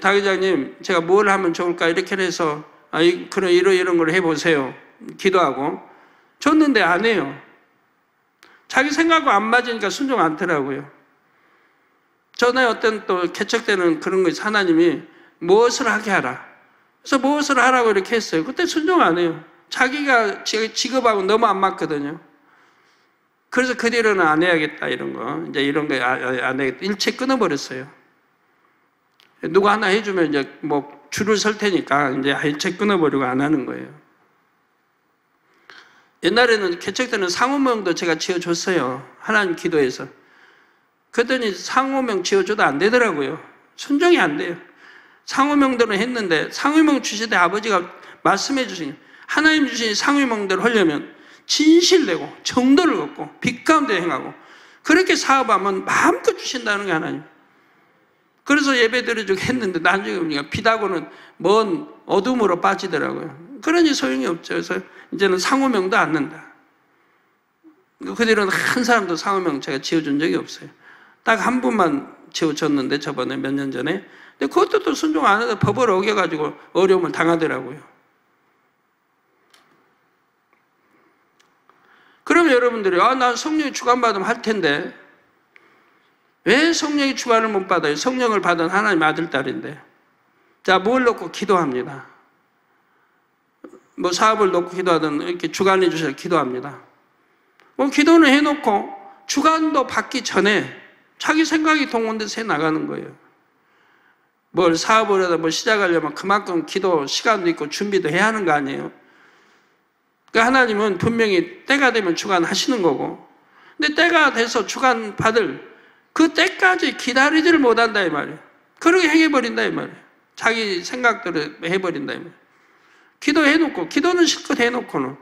박 회장님 제가 뭘 하면 좋을까 이렇게 해서 그런 이런 걸 해보세요. 기도하고 줬는데 안 해요. 자기 생각과 안 맞으니까 순종 않더라고요. 전에 어떤 또 개척되는 그런 거 있어요. 하나님이 무엇을 하게 하라. 그래서 무엇을 하라고 이렇게 했어요. 그때 순종 안 해요. 자기가 직업하고 너무 안 맞거든요. 그래서 그 뒤로는 안 해야겠다 이런 거. 이제 이런 거 안 해야겠다. 일체 끊어버렸어요. 누가 하나 해주면 이제 뭐 줄을 설 테니까 이제 일체 끊어버리고 안 하는 거예요. 옛날에는 개척되는 상호명도 제가 지어줬어요. 하나님 기도해서. 그랬더니 상호명 지어줘도 안 되더라고요. 순종이 안 돼요. 상호명대로 했는데 상호명 주실 때 아버지가 말씀해 주신 하나님 주신 상호명대로 하려면 진실되고 정도를 갖고 빛 가운데 행하고 그렇게 사업하면 마음껏 주신다는 게 하나님. 그래서 예배 드려주고 했는데 나중에 보니까 빛하고는 먼 어둠으로 빠지더라고요. 그러니 소용이 없죠. 그래서 이제는 상호명도 안 넣는다. 그 뒤로는 한 사람도 상호명 제가 지어준 적이 없어요. 딱 한 분만 지어줬는데 저번에 몇 년 전에. 근데 그것도 또 순종 안 해서 법을 어겨가지고 어려움을 당하더라고요. 그러면 여러분들이 난 성령이 주관받으면 할 텐데 왜 성령이 주관을 못 받아요? 성령을 받은 하나님 아들 딸인데. 자, 뭘 놓고 기도합니다. 뭐 사업을 놓고 기도하든 이렇게 주관해 주셔서 기도합니다. 뭐 기도는 해놓고 주관도 받기 전에 자기 생각이 동원돼서 해 나가는 거예요. 뭘 사업을 하다 뭐 시작하려면 그만큼 기도 시간도 있고 준비도 해야 하는 거 아니에요? 그러니까 하나님은 분명히 때가 되면 주관하시는 거고, 근데 때가 돼서 주관 받을 그 때까지 기다리지를 못한다 이 말이에요. 그렇게 행해버린다 이 말이에요. 자기 생각대로 해버린다 이 말이에요. 기도해놓고, 기도는 실컷 해놓고는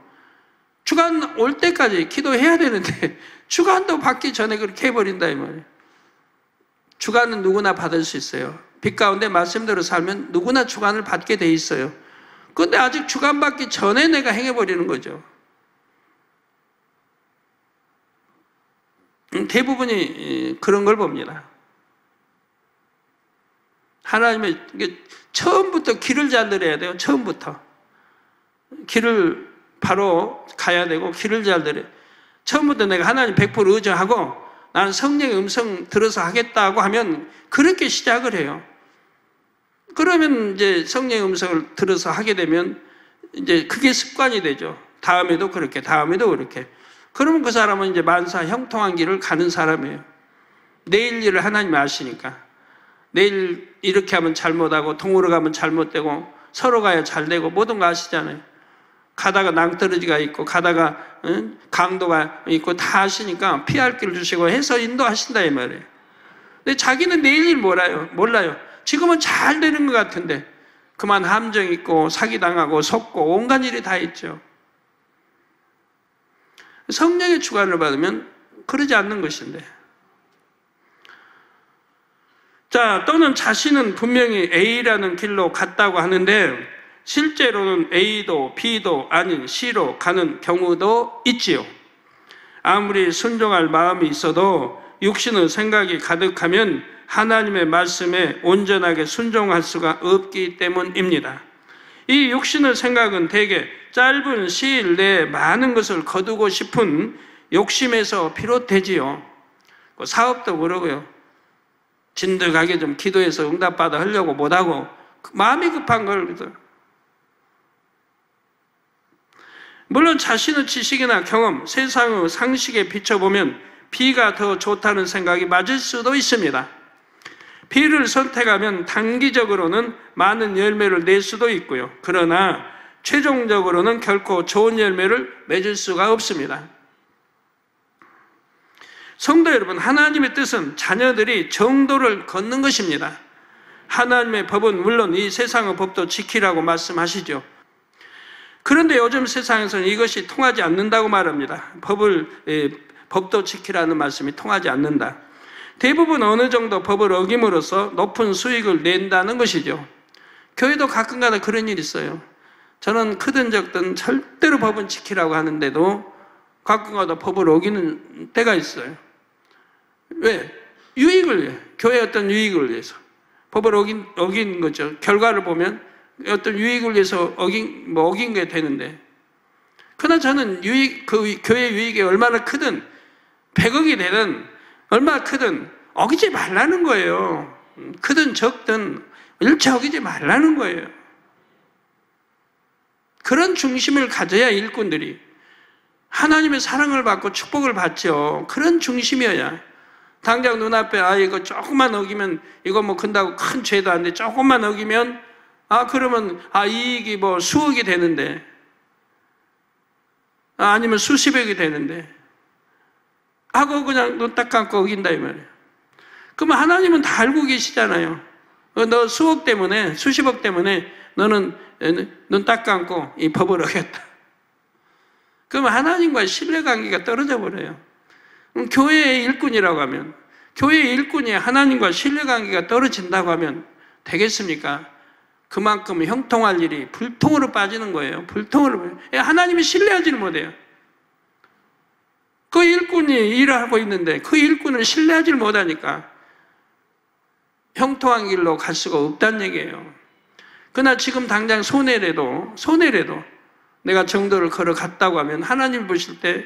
주관 올 때까지 기도해야 되는데 주관도 받기 전에 그렇게 해버린다 이 말이에요. 주관은 누구나 받을 수 있어요. 빛 가운데 말씀대로 살면 누구나 주관을 받게 돼 있어요. 그런데 아직 주관 받기 전에 내가 행해버리는 거죠. 대부분이 그런 걸 봅니다. 하나님의 처음부터 길을 잘 들어야 돼요. 처음부터 길을 바로 가야 되고 길을 잘 들어야 돼요. 처음부터 내가 하나님 100% 의존하고 나는 성령의 음성 들어서 하겠다고 하면 그렇게 시작을 해요. 그러면 이제 성령의 음성을 들어서 하게 되면 이제 그게 습관이 되죠. 다음에도 그렇게, 다음에도 그렇게. 그러면 그 사람은 이제 만사 형통한 길을 가는 사람이에요. 내일 일을 하나님이 아시니까. 내일 이렇게 하면 잘못하고 동으로 가면 잘못되고 서로 가야 잘되고 모든 거 아시잖아요. 가다가 낭떠러지가 있고 가다가 강도가 있고 다 아시니까 피할 길을 주시고 해서 인도하신다 이 말이에요. 근데 자기는 내일 일 몰라요. 지금은 잘 되는 것 같은데 그만 함정 있고 사기당하고 속고 온갖 일이 다 있죠. 성령의 주관을 받으면 그러지 않는 것인데. 자, 또는 자신은 분명히 A라는 길로 갔다고 하는데 실제로는 A도 B도 아닌 C로 가는 경우도 있지요. 아무리 순종할 마음이 있어도 육신의 생각이 가득하면 하나님의 말씀에 온전하게 순종할 수가 없기 때문입니다. 이 육신의 생각은 대개 짧은 시일 내에 많은 것을 거두고 싶은 욕심에서 비롯되지요. 사업도 그러고요. 진득하게 좀 기도해서 응답받아 하려고 못하고 마음이 급한 걸. 물론 자신의 지식이나 경험, 세상의 상식에 비춰보면 B가 더 좋다는 생각이 맞을 수도 있습니다. B를 선택하면 단기적으로는 많은 열매를 낼 수도 있고요. 그러나 최종적으로는 결코 좋은 열매를 맺을 수가 없습니다. 성도 여러분, 하나님의 뜻은 자녀들이 정도를 걷는 것입니다. 하나님의 법은 물론 이 세상의 법도 지키라고 말씀하시죠. 그런데 요즘 세상에서는 이것이 통하지 않는다고 말합니다. 법도 지키라는 말씀이 통하지 않는다. 대부분 어느 정도 법을 어김으로써 높은 수익을 낸다는 것이죠. 교회도 가끔가다 그런 일이 있어요. 저는 크든 적든 절대로 법은 지키라고 하는데도 가끔가다 법을 어기는 때가 있어요. 왜? 유익을 위해, 교회의 어떤 유익을 위해서 법을 어긴 거죠. 결과를 보면 어떤 유익을 위해서 어긴 게 되는데, 그러나 저는 그 교회 유익이 얼마나 크든 100억이 되든 얼마나 크든 어기지 말라는 거예요. 크든 적든 일체 어기지 말라는 거예요. 그런 중심을 가져야 일꾼들이 하나님의 사랑을 받고 축복을 받죠. 그런 중심이어야. 당장 눈앞에 이거 조금만 어기면 이거 뭐 근다고 큰 죄도 안 돼. 조금만 어기면 그러면 이익이 뭐 수억이 되는데, 아니면 수십억이 되는데 하고 그냥 눈 딱 감고 어긴다 이 말이에요. 그러면 하나님은 다 알고 계시잖아요. 너 수억 때문에, 수십억 때문에 너는 눈 딱 감고 이 법을 어겼다. 그러면 하나님과의 신뢰관계가 떨어져 버려요. 교회의 일꾼이라고 하면, 교회의 일꾼이 하나님과 신뢰관계가 떨어진다고 하면 되겠습니까? 그만큼 형통할 일이 불통으로 빠지는 거예요. 불통으로. 하나님이 신뢰하지를 못해요. 그 일꾼이 일을 하고 있는데 그 일꾼을 신뢰하지를 못하니까 형통한 길로 갈 수가 없다는 얘기예요. 그러나 지금 당장 손해라도 내가 정도를 걸어갔다고 하면 하나님 보실 때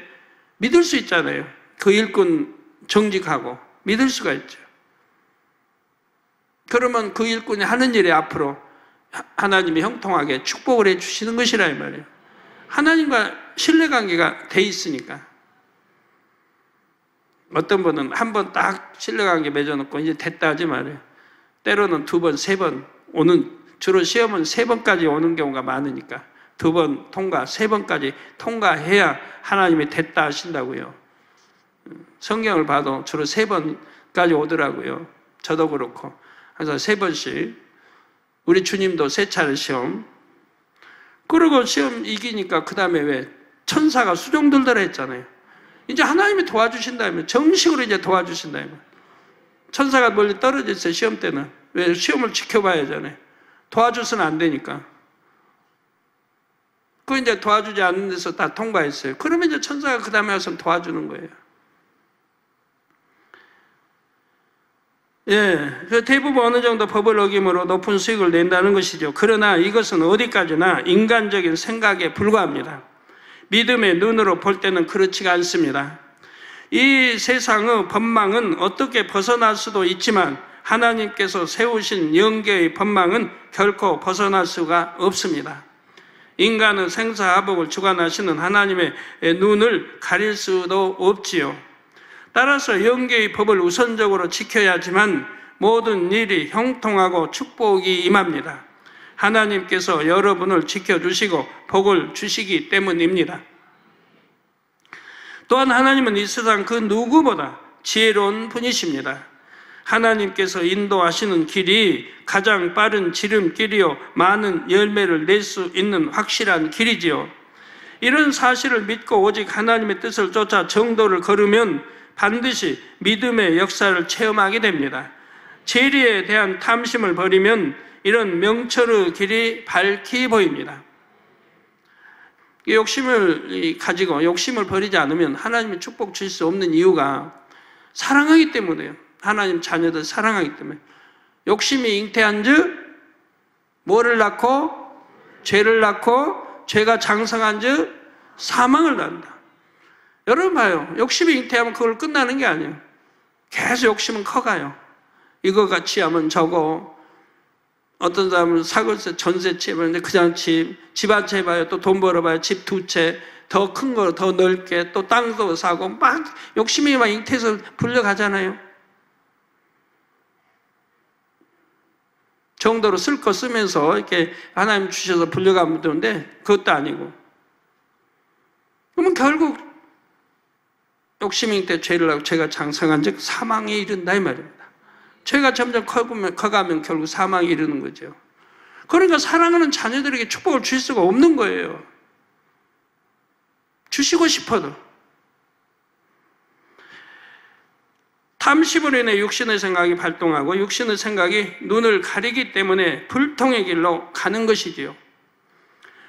믿을 수 있잖아요. 그 일꾼 정직하고 믿을 수가 있죠. 그러면 그 일꾼이 하는 일에 앞으로 하나님이 형통하게 축복을 해주시는 것이라 이 말이에요. 하나님과 신뢰관계가 돼 있으니까. 어떤 분은 한 번 딱 신뢰관계 맺어놓고 이제 됐다 하지 말아요. 때로는 2번, 3번 오는, 주로 시험은 3번까지 오는 경우가 많으니까 2번 통과, 3번까지 통과해야 하나님이 됐다 하신다고요. 성경을 봐도 주로 3번까지 오더라고요. 저도 그렇고. 그래서 3번씩. 우리 주님도 3차례 시험. 그리고 시험 이기니까 그 다음에 왜 천사가 수종 들더라 했잖아요. 이제 하나님이 도와주신다면, 정식으로 이제 도와주신다면. 천사가 멀리 떨어져 있어요, 시험 때는. 왜? 시험을 지켜봐야 하잖아요. 도와줘서는 안 되니까. 그 이제 도와주지 않는 데서 다 통과했어요. 그러면 이제 천사가 그 다음에 와서 도와주는 거예요. 대부분 어느 정도 법을 어김으로 높은 수익을 낸다는 것이죠. 그러나 이것은 어디까지나 인간적인 생각에 불과합니다. 믿음의 눈으로 볼 때는 그렇지가 않습니다. 이 세상의 법망은 어떻게 벗어날 수도 있지만 하나님께서 세우신 영계의 법망은 결코 벗어날 수가 없습니다. 인간의 생사화복을 주관하시는 하나님의 눈을 가릴 수도 없지요. 따라서 영계의 법을 우선적으로 지켜야지만 모든 일이 형통하고 축복이 임합니다. 하나님께서 여러분을 지켜주시고 복을 주시기 때문입니다. 또한 하나님은 이 세상 그 누구보다 지혜로운 분이십니다. 하나님께서 인도하시는 길이 가장 빠른 지름길이요 많은 열매를 낼 수 있는 확실한 길이지요. 이런 사실을 믿고 오직 하나님의 뜻을 쫓아 정도를 걸으면 반드시 믿음의 역사를 체험하게 됩니다. 재리에 대한 탐심을 버리면 이런 명철의 길이 밝히 보입니다. 욕심을 가지고 욕심을 버리지 않으면 하나님이 축복 주실 수 없는 이유가 사랑하기 때문에요. 하나님 자녀들 사랑하기 때문에. 욕심이 잉태한 즉 뭐를 낳고? 죄를 낳고 죄가 장성한 즉 사망을 낳는다. 여러분 봐요. 욕심이 잉태하면 그걸 끝나는 게 아니에요. 계속 욕심은 커가요. 이거 같이 하면 저거. 어떤 사람은 사글세 전세 해봤는데 그냥 집 한 채 해봐요. 또 돈 벌어봐요. 집 2채. 더 큰 거, 더 넓게. 또 땅도 사고 막 욕심이 막 잉태해서 불려가잖아요. 정도로 쓸 거 쓰면서 이렇게 하나님 주셔서 불려가면 되는데 그것도 아니고. 그러면 결국 욕심이 잉태 죄를 하고 죄가 장성한 즉 사망에 이른다 이 말입니다. 죄가 점점 커가면 결국 사망에 이르는 거죠. 그러니까 사랑하는 자녀들에게 축복을 줄 수가 없는 거예요. 주시고 싶어도. 탐심으로 인해 육신의 생각이 발동하고 육신의 생각이 눈을 가리기 때문에 불통의 길로 가는 것이지요.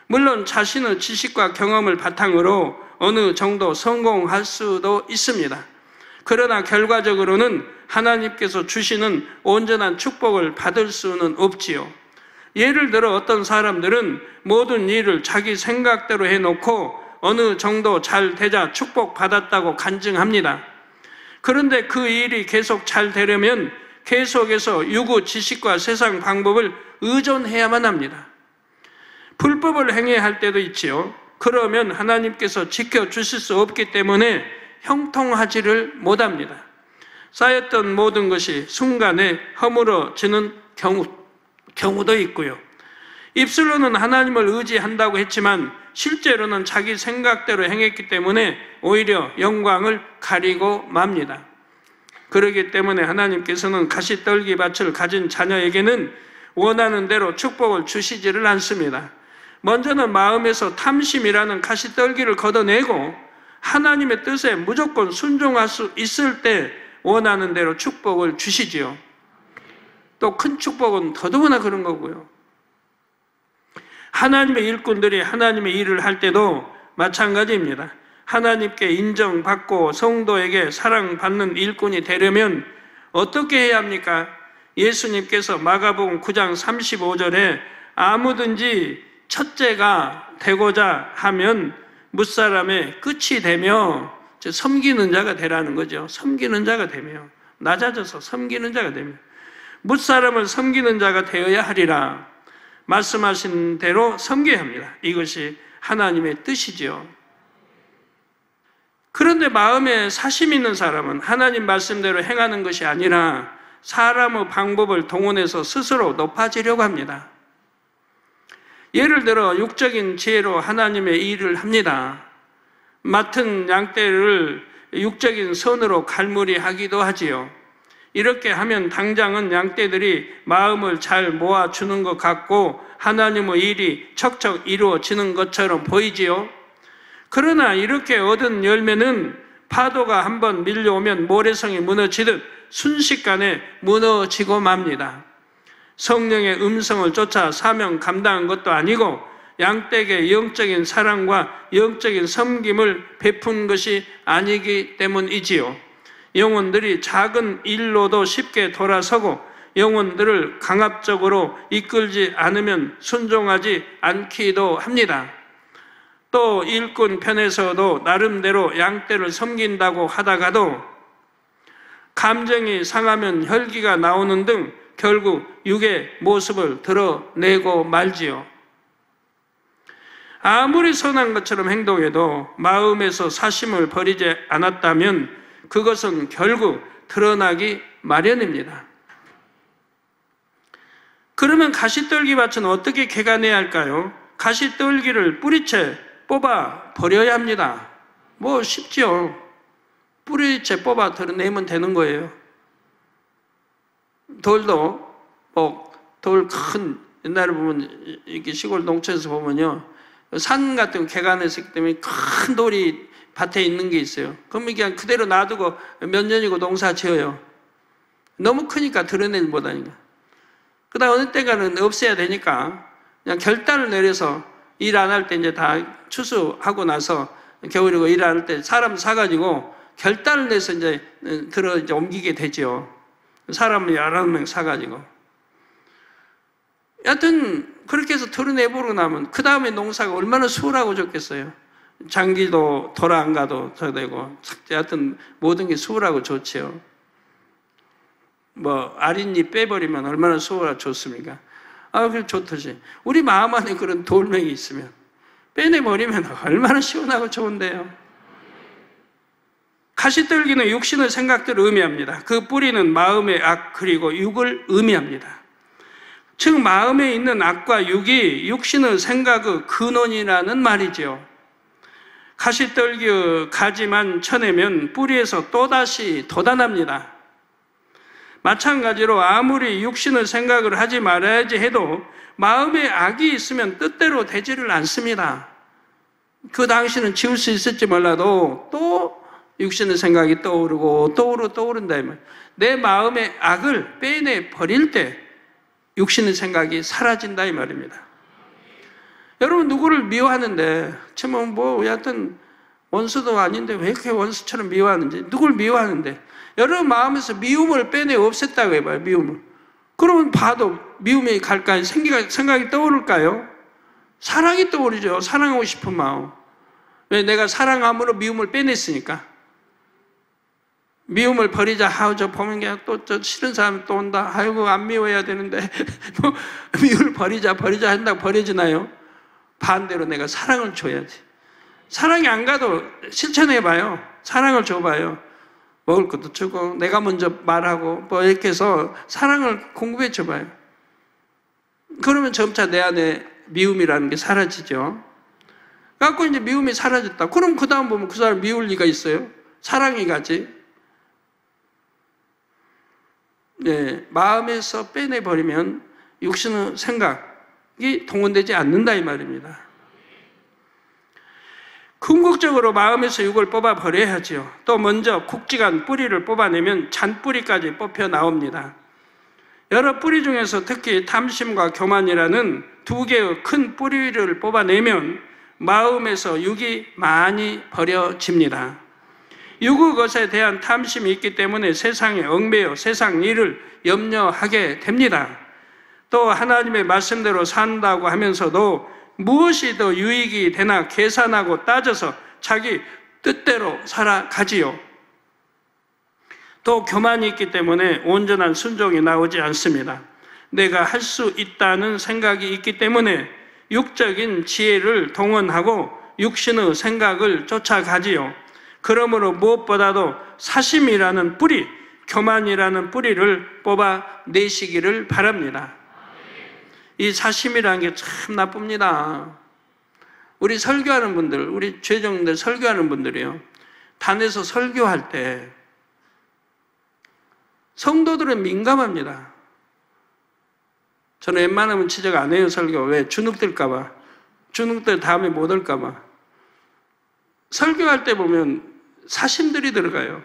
물론 자신의 지식과 경험을 바탕으로 어느 정도 성공할 수도 있습니다. 그러나 결과적으로는 하나님께서 주시는 온전한 축복을 받을 수는 없지요. 예를 들어 어떤 사람들은 모든 일을 자기 생각대로 해놓고 어느 정도 잘 되자 축복받았다고 간증합니다. 그런데 그 일이 계속 잘 되려면 계속해서 유구 지식과 세상 방법을 의존해야만 합니다. 불법을 행해야 할 때도 있지요. 그러면 하나님께서 지켜주실 수 없기 때문에 형통하지를 못합니다. 쌓였던 모든 것이 순간에 허물어지는 경우도 있고요. 입술로는 하나님을 의지한다고 했지만 실제로는 자기 생각대로 행했기 때문에 오히려 영광을 가리고 맙니다. 그렇기 때문에 하나님께서는 가시떨기밭을 가진 자녀에게는 원하는 대로 축복을 주시지를 않습니다. 먼저는 마음에서 탐심이라는 가시떨기를 걷어내고 하나님의 뜻에 무조건 순종할 수 있을 때 원하는 대로 축복을 주시지요. 또 큰 축복은 더더구나 그런 거고요. 하나님의 일꾼들이 하나님의 일을 할 때도 마찬가지입니다. 하나님께 인정받고 성도에게 사랑받는 일꾼이 되려면 어떻게 해야 합니까? 예수님께서 마가복음 9장 35절에 아무든지 첫째가 되고자 하면 무사람의 끝이 되며 섬기는 자가 되라는 거죠. 섬기는 자가 되며 낮아져서 섬기는 자가 되며 무사람을 섬기는 자가 되어야 하리라. 말씀하신 대로 섬겨야 합니다. 이것이 하나님의 뜻이지요. 그런데 마음에 사심 있는 사람은 하나님 말씀대로 행하는 것이 아니라 사람의 방법을 동원해서 스스로 높아지려고 합니다. 예를 들어 육적인 지혜로 하나님의 일을 합니다. 맡은 양떼를 육적인 선으로 갈무리하기도 하지요. 이렇게 하면 당장은 양떼들이 마음을 잘 모아주는 것 같고 하나님의 일이 척척 이루어지는 것처럼 보이지요. 그러나 이렇게 얻은 열매는 파도가 한번 밀려오면 모래성이 무너지듯 순식간에 무너지고 맙니다. 성령의 음성을 쫓아 사명 감당한 것도 아니고 양떼에게 영적인 사랑과 영적인 섬김을 베푼 것이 아니기 때문이지요. 영혼들이 작은 일로도 쉽게 돌아서고 영혼들을 강압적으로 이끌지 않으면 순종하지 않기도 합니다. 또 일꾼 편에서도 나름대로 양떼를 섬긴다고 하다가도 감정이 상하면 혈기가 나오는 등 결국 육의 모습을 드러내고 말지요. 아무리 선한 것처럼 행동해도 마음에서 사심을 버리지 않았다면 그것은 결국 드러나기 마련입니다. 그러면 가시떨기밭은 어떻게 개간해야 할까요? 가시떨기를 뿌리채 뽑아 버려야 합니다. 뭐 쉽죠. 뿌리채 뽑아 드러내면 되는 거예요. 돌도 돌 큰 옛날에 보면 이렇게 시골 농촌에서 보면요, 산 같은 거 개간했기 때문에 큰 돌이 밭에 있는 게 있어요. 그럼 그냥 그대로 놔두고 몇 년이고 농사 지어요. 너무 크니까 드러내지 못하니까. 그다음 어느 때가는 없애야 되니까 그냥 결단을 내려서 일 안 할 때 이제 다 추수하고 나서 겨울이고 일 안 할 때 사람 사가지고 결단을 내서 이제 옮기게 되죠. 사람을 여러 명 사가지고. 여하튼 그렇게 해서 드러내보고 나면 그 다음에 농사가 얼마나 수월하고 좋겠어요. 장기도 돌아 안 가도 저 되고, 여하튼 모든 게 수월하고 좋지요. 뭐 아린잎 빼버리면 얼마나 수월하고 좋습니까? 그래 좋듯이 우리 마음 안에 그런 돌멩이 있으면 빼내버리면 얼마나 시원하고 좋은데요. 가시떨기는 육신의 생각들을 의미합니다. 그 뿌리는 마음의 악 그리고 육을 의미합니다. 즉 마음에 있는 악과 육이 육신의 생각의 근원이라는 말이죠. 가시떨기의 가지만 쳐내면 뿌리에서 또다시 돋아납니다. 마찬가지로 아무리 육신의 생각을 하지 말아야지 해도 마음에 악이 있으면 뜻대로 되지를 않습니다. 그 당시는 지울 수 있을지 몰라도 또 육신의 생각이 떠오른다 이 말이에요. 내 마음의 악을 빼내 버릴 때 육신의 생각이 사라진다 이 말입니다. 여러분 누구를 미워하는데 지금 여하튼 원수도 아닌데 왜 이렇게 원수처럼 미워하는지, 누굴 미워하는데 여러분 마음에서 미움을 빼내 없앴다고 해봐요. 미움을. 그러면 봐도 미움이 갈까요? 생각이 떠오를까요? 사랑이 떠오르죠. 사랑하고 싶은 마음. 왜? 내가 사랑함으로 미움을 빼냈으니까. 미움을 버리자. 저 보면 그냥 저 싫은 사람이 또 온다. 아이고 안 미워야 되는데 미움을 버리자 한다고 버려지나요? 반대로 내가 사랑을 줘야지. 사랑이 안 가도 실천해봐요. 사랑을 줘봐요. 먹을 것도 주고 내가 먼저 말하고 이렇게 해서 사랑을 공급해 줘봐요. 그러면 점차 내 안에 미움이라는 게 사라지죠. 그래서 이제 미움이 사라졌다. 그럼 그 다음 보면 그 사람 미울 리가 있어요? 사랑이 가지. 네, 마음에서 빼내버리면 육신의 생각이 동원되지 않는다 이 말입니다. 궁극적으로 마음에서 육을 뽑아버려야지요. 또 먼저 굵직한 뿌리를 뽑아내면 잔뿌리까지 뽑혀 나옵니다. 여러 뿌리 중에서 특히 탐심과 교만이라는 두 개의 큰 뿌리를 뽑아내면 마음에서 육이 많이 버려집니다. 육의 것에 대한 탐심이 있기 때문에 세상에 얽매여 세상 일을 염려하게 됩니다. 또 하나님의 말씀대로 산다고 하면서도 무엇이 더 유익이 되나 계산하고 따져서 자기 뜻대로 살아가지요. 또 교만이 있기 때문에 온전한 순종이 나오지 않습니다. 내가 할 수 있다는 생각이 있기 때문에 육적인 지혜를 동원하고 육신의 생각을 쫓아가지요. 그러므로 무엇보다도 사심이라는 뿌리, 교만이라는 뿌리를 뽑아내시기를 바랍니다. 이 사심이라는 게 참 나쁩니다. 우리 설교하는 분들, 우리 죄종들 설교하는 분들이요, 단에서 설교할 때 성도들은 민감합니다. 저는 웬만하면 지적 안 해요, 설교. 왜? 주눅들까봐. 주눅들 다음에 못 올까봐. 설교할 때 보면 사심들이 들어가요.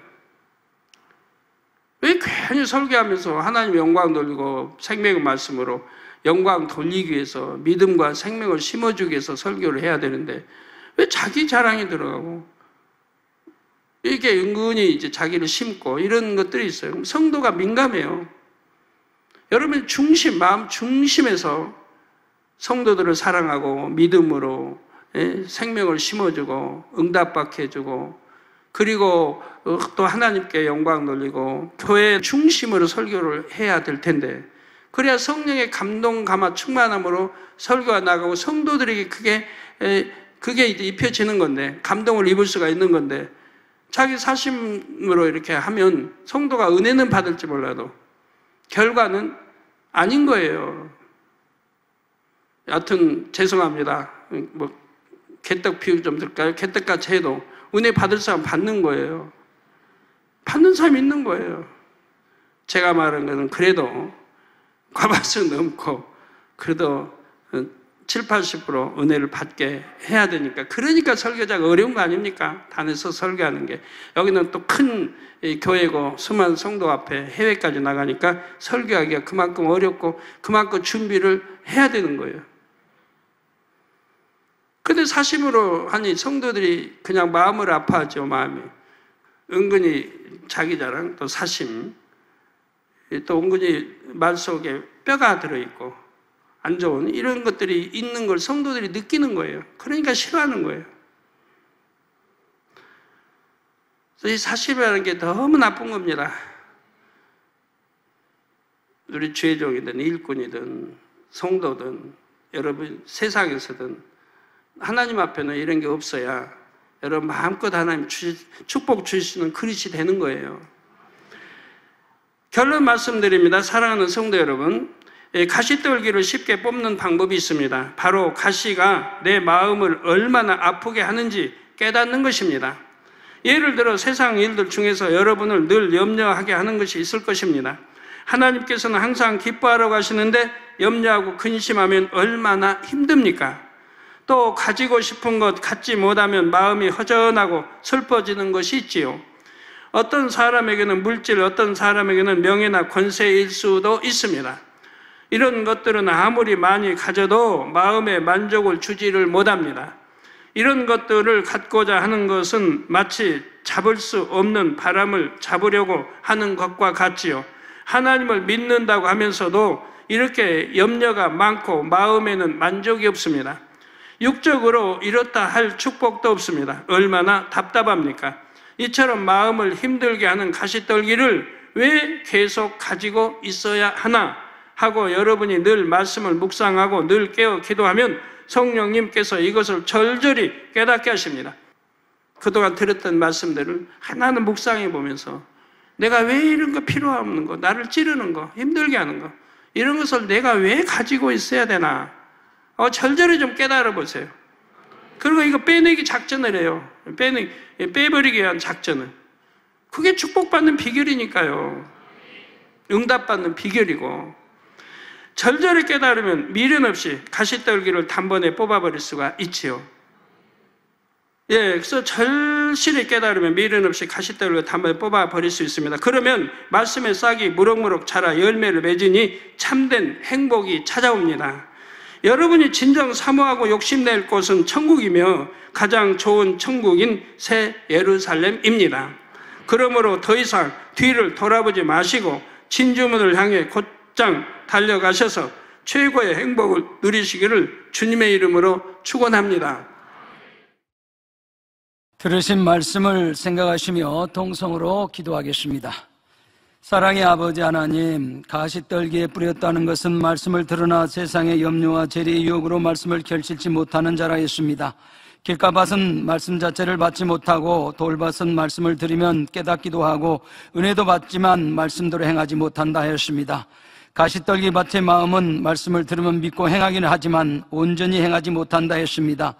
왜 괜히 설교하면서 하나님 영광 돌리고 생명의 말씀으로 영광 돌리기 위해서 믿음과 생명을 심어주기 위해서 설교를 해야 되는데 왜 자기 자랑이 들어가고 이렇게 은근히 이제 자기를 심고 이런 것들이 있어요. 그럼 성도가 민감해요. 여러분 마음 중심에서 성도들을 사랑하고 믿음으로 생명을 심어주고 응답받게 해주고 그리고 또 하나님께 영광 돌리고 교회 중심으로 설교를 해야 될 텐데 그래야 성령의 감동 감화 충만함으로 설교가 나가고 성도들에게 그게 이제 입혀지는 건데 감동을 입을 수가 있는 건데 자기 사심으로 이렇게 하면 성도가 은혜는 받을지 몰라도 결과는 아닌 거예요. 여하튼 죄송합니다. 개떡 비유 좀 들까요? 개떡같이 해도 은혜 받을 사람 받는 거예요. 받는 사람이 있는 거예요. 제가 말한 것은 그래도 과반수 넘고 그래도 70-80% 은혜를 받게 해야 되니까 그러니까 설교자가 어려운 거 아닙니까? 단에서 설교하는 게 여기는 또 큰 교회고 수많은 성도 앞에 해외까지 나가니까 설교하기가 그만큼 어렵고 그만큼 준비를 해야 되는 거예요. 근데 사심으로 하니 성도들이 그냥 마음을 아파하죠. 마음이 은근히 자기 자랑 또 사심 또 은근히 말 속에 뼈가 들어있고 안 좋은 이런 것들이 있는 걸 성도들이 느끼는 거예요. 그러니까 싫어하는 거예요. 그래서 이 사심이라는 게 너무 나쁜 겁니다. 우리 죄종이든 일꾼이든 성도든 여러분 세상에서든 하나님 앞에는 이런 게 없어야 여러분 마음껏 하나님 축복 주시는 그릇이 되는 거예요. 결론 말씀드립니다. 사랑하는 성도 여러분, 가시떨기를 쉽게 뽑는 방법이 있습니다. 바로 가시가 내 마음을 얼마나 아프게 하는지 깨닫는 것입니다. 예를 들어 세상 일들 중에서 여러분을 늘 염려하게 하는 것이 있을 것입니다. 하나님께서는 항상 기뻐하라고 하시는데 염려하고 근심하면 얼마나 힘듭니까? 또 가지고 싶은 것 갖지 못하면 마음이 허전하고 슬퍼지는 것이 있지요. 어떤 사람에게는 물질, 어떤 사람에게는 명예나 권세일 수도 있습니다. 이런 것들은 아무리 많이 가져도 마음의 만족을 주지를 못합니다. 이런 것들을 갖고자 하는 것은 마치 잡을 수 없는 바람을 잡으려고 하는 것과 같지요. 하나님을 믿는다고 하면서도 이렇게 염려가 많고 마음에는 만족이 없습니다. 육적으로 이렇다 할 축복도 없습니다. 얼마나 답답합니까? 이처럼 마음을 힘들게 하는 가시떨기를 왜 계속 가지고 있어야 하나 하고 여러분이 늘 말씀을 묵상하고 늘 깨어 기도하면 성령님께서 이것을 절절히 깨닫게 하십니다. 그동안 들었던 말씀들을 하나는 묵상해 보면서 내가 왜 이런 거 필요 없는 거, 나를 찌르는 거, 힘들게 하는 거, 이런 것을 내가 왜 가지고 있어야 되나 절절히 좀 깨달아 보세요. 그리고 이거 빼내기 작전을 해요. 빼버리기 위한 작전을. 그게 축복받는 비결이니까요. 응답받는 비결이고, 절절히 깨달으면 미련 없이 가시떨기를 단번에 뽑아버릴 수가 있지요. 그래서 절실히 깨달으면 미련 없이 가시떨기를 단번에 뽑아버릴 수 있습니다. 그러면 말씀의 싹이 무럭무럭 자라 열매를 맺으니 참된 행복이 찾아옵니다. 여러분이 진정 사모하고 욕심낼 곳은 천국이며 가장 좋은 천국인 새 예루살렘입니다. 그러므로 더 이상 뒤를 돌아보지 마시고 진주문을 향해 곧장 달려가셔서 최고의 행복을 누리시기를 주님의 이름으로 축원합니다. 들으신 말씀을 생각하시며 동성으로 기도하겠습니다. 사랑의 아버지 하나님, 가시떨기에 뿌렸다는 것은 말씀을 들으나 세상의 염려와 재리의 유혹으로 말씀을 결실치 못하는 자라 했습니다. 길가밭은 말씀 자체를 받지 못하고 돌밭은 말씀을 들으면 깨닫기도 하고 은혜도 받지만 말씀대로 행하지 못한다 하였습니다. 가시떨기 밭의 마음은 말씀을 들으면 믿고 행하기는 하지만 온전히 행하지 못한다 했습니다.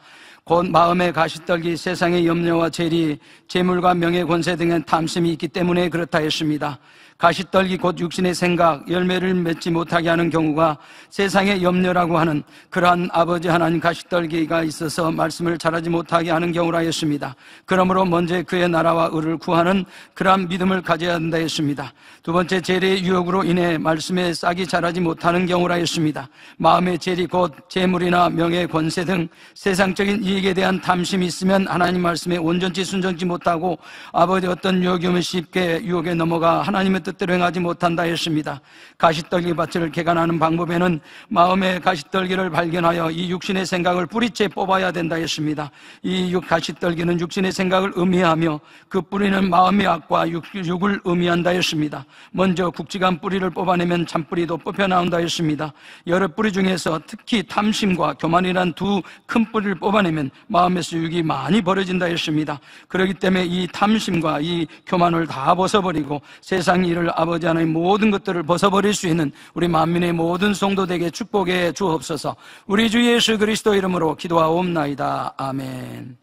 곧 마음의 가시떨기, 세상의 염려와 재리, 재물과 명예, 권세 등의 탐심이 있기 때문에 그렇다 했습니다. 가시떨기 곧 육신의 생각, 열매를 맺지 못하게 하는 경우가 세상의 염려라고 하는 그러한 아버지 하나님 가시떨기가 있어서 말씀을 잘하지 못하게 하는 경우라 했습니다. 그러므로 먼저 그의 나라와 의를 구하는 그러한 믿음을 가져야 한다 했습니다. 두 번째, 재리의 유혹으로 인해 말씀의 싹이 자라지 못하는 경우라 했습니다. 마음의 재리 곧 재물이나 명예, 권세 등 세상적인 이익에 대한 탐심이 있으면 하나님 말씀에 온전치 순종치 못하고 아버지 어떤 유혹이 오면 쉽게 유혹에 넘어가 하나님의 뜻대로 행하지 못한다 했습니다. 가시떨기 밭을 개간하는 방법에는 마음의 가시떨기를 발견하여 이 육신의 생각을 뿌리째 뽑아야 된다 했습니다. 이 가시떨기는 육신의 생각을 의미하며 그 뿌리는 마음의 악과 육을 의미한다 했습니다. 먼저 굵직한 뿌리를 뽑아내면 잔뿌리도 뽑혀 나온다 했습니다. 여러 뿌리 중에서 특히 탐심과 교만이란 두 큰 뿌리를 뽑아내면 마음에서 육이 많이 벌어진다 했습니다. 그렇기 때문에 이 탐심과 이 교만을 다 벗어버리고 세상 일을 아버지 하나님 모든 것들을 벗어버릴 수 있는 우리 만민의 모든 성도들에게 축복해 주옵소서. 우리 주 예수 그리스도 이름으로 기도하옵나이다. 아멘.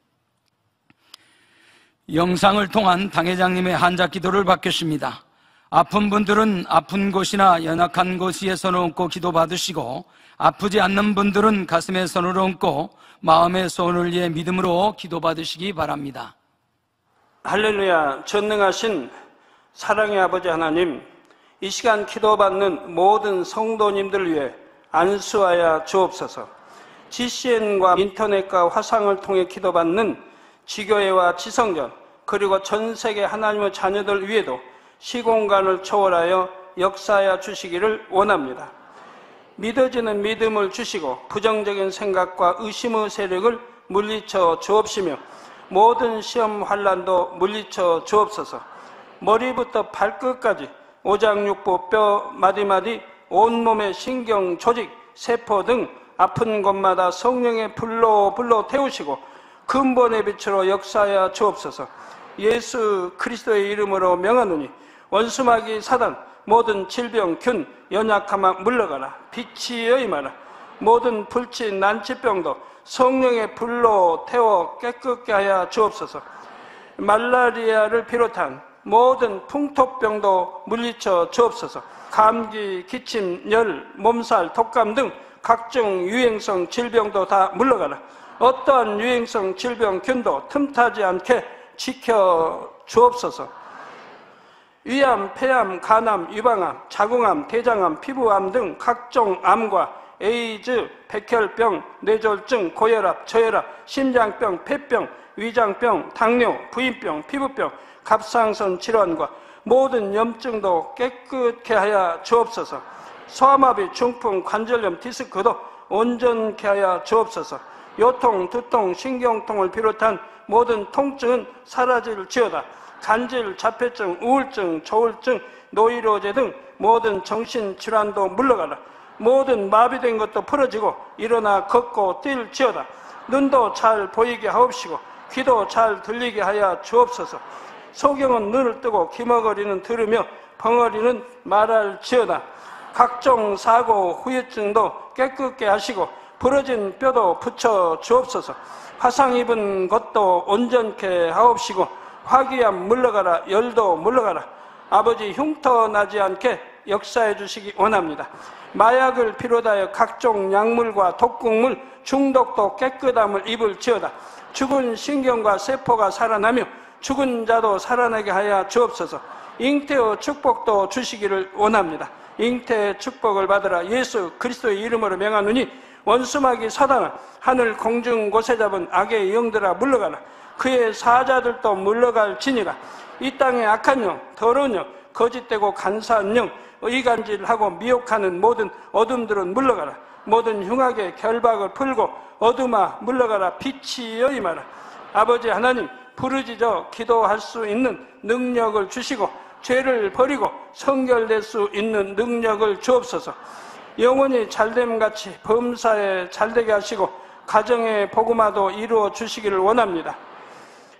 영상을 통한 당회장님의 한자 기도를 받겠습니다. 아픈 분들은 아픈 곳이나 연약한 곳에 손을 얹고 기도 받으시고, 아프지 않는 분들은 가슴에 손을 얹고 마음의 소원을 위해 믿음으로 기도 받으시기 바랍니다. 할렐루야. 전능하신 사랑의 아버지 하나님, 이 시간 기도받는 모든 성도님들을 위해 안수하여 주옵소서. GCN과 인터넷과 화상을 통해 기도받는 지교회와 지성전, 그리고 전 세계 하나님의 자녀들 위에도 시공간을 초월하여 역사하여 주시기를 원합니다. 믿어지는 믿음을 주시고 부정적인 생각과 의심의 세력을 물리쳐 주옵시며 모든 시험 환난도 물리쳐 주옵소서. 머리부터 발끝까지 오장육부, 뼈, 마디마디, 온몸의 신경, 조직, 세포 등 아픈 곳마다 성령의 불로 태우시고 근본의 빛으로 역사하여 주옵소서. 예수 그리스도의 이름으로 명하노니 원수마귀 사단, 모든 질병, 균, 연약함아 물러가라. 빛이여 임하라. 모든 불치, 난치병도 성령의 불로 태워 깨끗게 하여 주옵소서. 말라리아를 비롯한 모든 풍토병도 물리쳐 주옵소서. 감기, 기침, 열, 몸살, 독감 등 각종 유행성 질병도 다 물러가라. 어떠한 유행성 질병 균도 틈타지 않게 지켜 주옵소서. 위암, 폐암, 간암, 유방암, 자궁암, 대장암, 피부암 등 각종 암과 에이즈, 백혈병, 뇌졸중, 고혈압, 저혈압, 심장병, 폐병, 위장병, 당뇨, 부인병, 피부병, 갑상선 질환과 모든 염증도 깨끗게 하여 주옵소서. 소아마비, 중풍, 관절염, 디스크도 온전케 하여 주옵소서. 요통, 두통, 신경통을 비롯한 모든 통증은 사라질지어다. 간질, 자폐증, 우울증, 조울증, 노이로제 등 모든 정신질환도 물러가라. 모든 마비된 것도 풀어지고 일어나 걷고 뛸지어다. 눈도 잘 보이게 하옵시고 귀도 잘 들리게 하여 주옵소서. 소경은 눈을 뜨고 기머거리는 들으며 벙어리는 말할지어다. 각종 사고, 후유증도 깨끗게 하시고 부러진 뼈도 붙여 주옵소서. 화상 입은 것도 온전케 하옵시고 화기암 물러가라. 열도 물러가라. 아버지 흉터 나지 않게 역사해 주시기 원합니다. 마약을 비롯하여 각종 약물과 독극물 중독도 깨끗함을 입을지어다. 죽은 신경과 세포가 살아나며 죽은 자도 살아나게 하여 주옵소서. 잉태의 축복도 주시기를 원합니다. 잉태의 축복을 받으라. 예수 그리스도의 이름으로 명하노니 원수마귀 사단아, 하늘 공중 곳에 잡은 악의 영들아 물러가라. 그의 사자들도 물러갈지니라. 이 땅의 악한 영, 더러운 영, 거짓되고 간사한 영, 의간질하고 미혹하는 모든 어둠들은 물러가라. 모든 흉악의 결박을 풀고 어둠아 물러가라. 빛이여 임하라. 아버지 하나님, 부르짖어 기도할 수 있는 능력을 주시고 죄를 버리고 성결될 수 있는 능력을 주옵소서. 영원히 잘됨같이 범사에 잘되게 하시고 가정의 복음화도 이루어 주시기를 원합니다.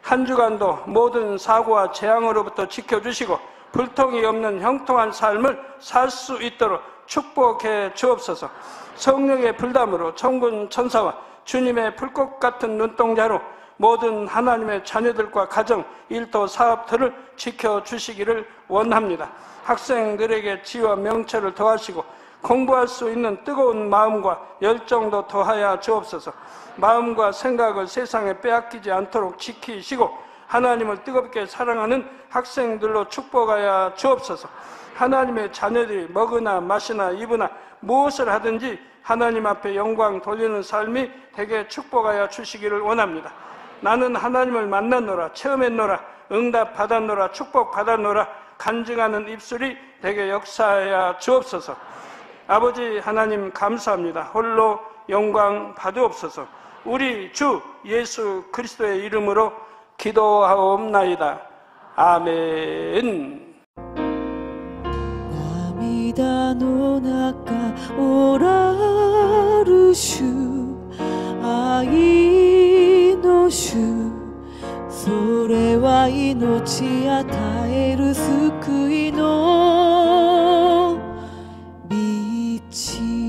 한 주간도 모든 사고와 재앙으로부터 지켜주시고 불통이 없는 형통한 삶을 살 수 있도록 축복해 주옵소서. 성령의 불담으로 천군 천사와 주님의 불꽃 같은 눈동자로 모든 하나님의 자녀들과 가정, 일도, 사업들을 지켜주시기를 원합니다. 학생들에게 지혜와 명철을 더하시고 공부할 수 있는 뜨거운 마음과 열정도 더하여 주옵소서. 마음과 생각을 세상에 빼앗기지 않도록 지키시고 하나님을 뜨겁게 사랑하는 학생들로 축복하여 주옵소서. 하나님의 자녀들이 먹으나 마시나 입으나 무엇을 하든지 하나님 앞에 영광 돌리는 삶이 되게 축복하여 주시기를 원합니다. 나는 하나님을 만났노라, 체험했노라, 응답 받았노라, 축복 받았노라 간증하는 입술이 되게 역사하여 주옵소서. 아버지 하나님 감사합니다. 홀로 영광 받으옵소서. 우리 주 예수 그리스도의 이름으로 기도하옵나이다. 아멘. 涙の中おらる主、愛の主、それは命与える救いの道。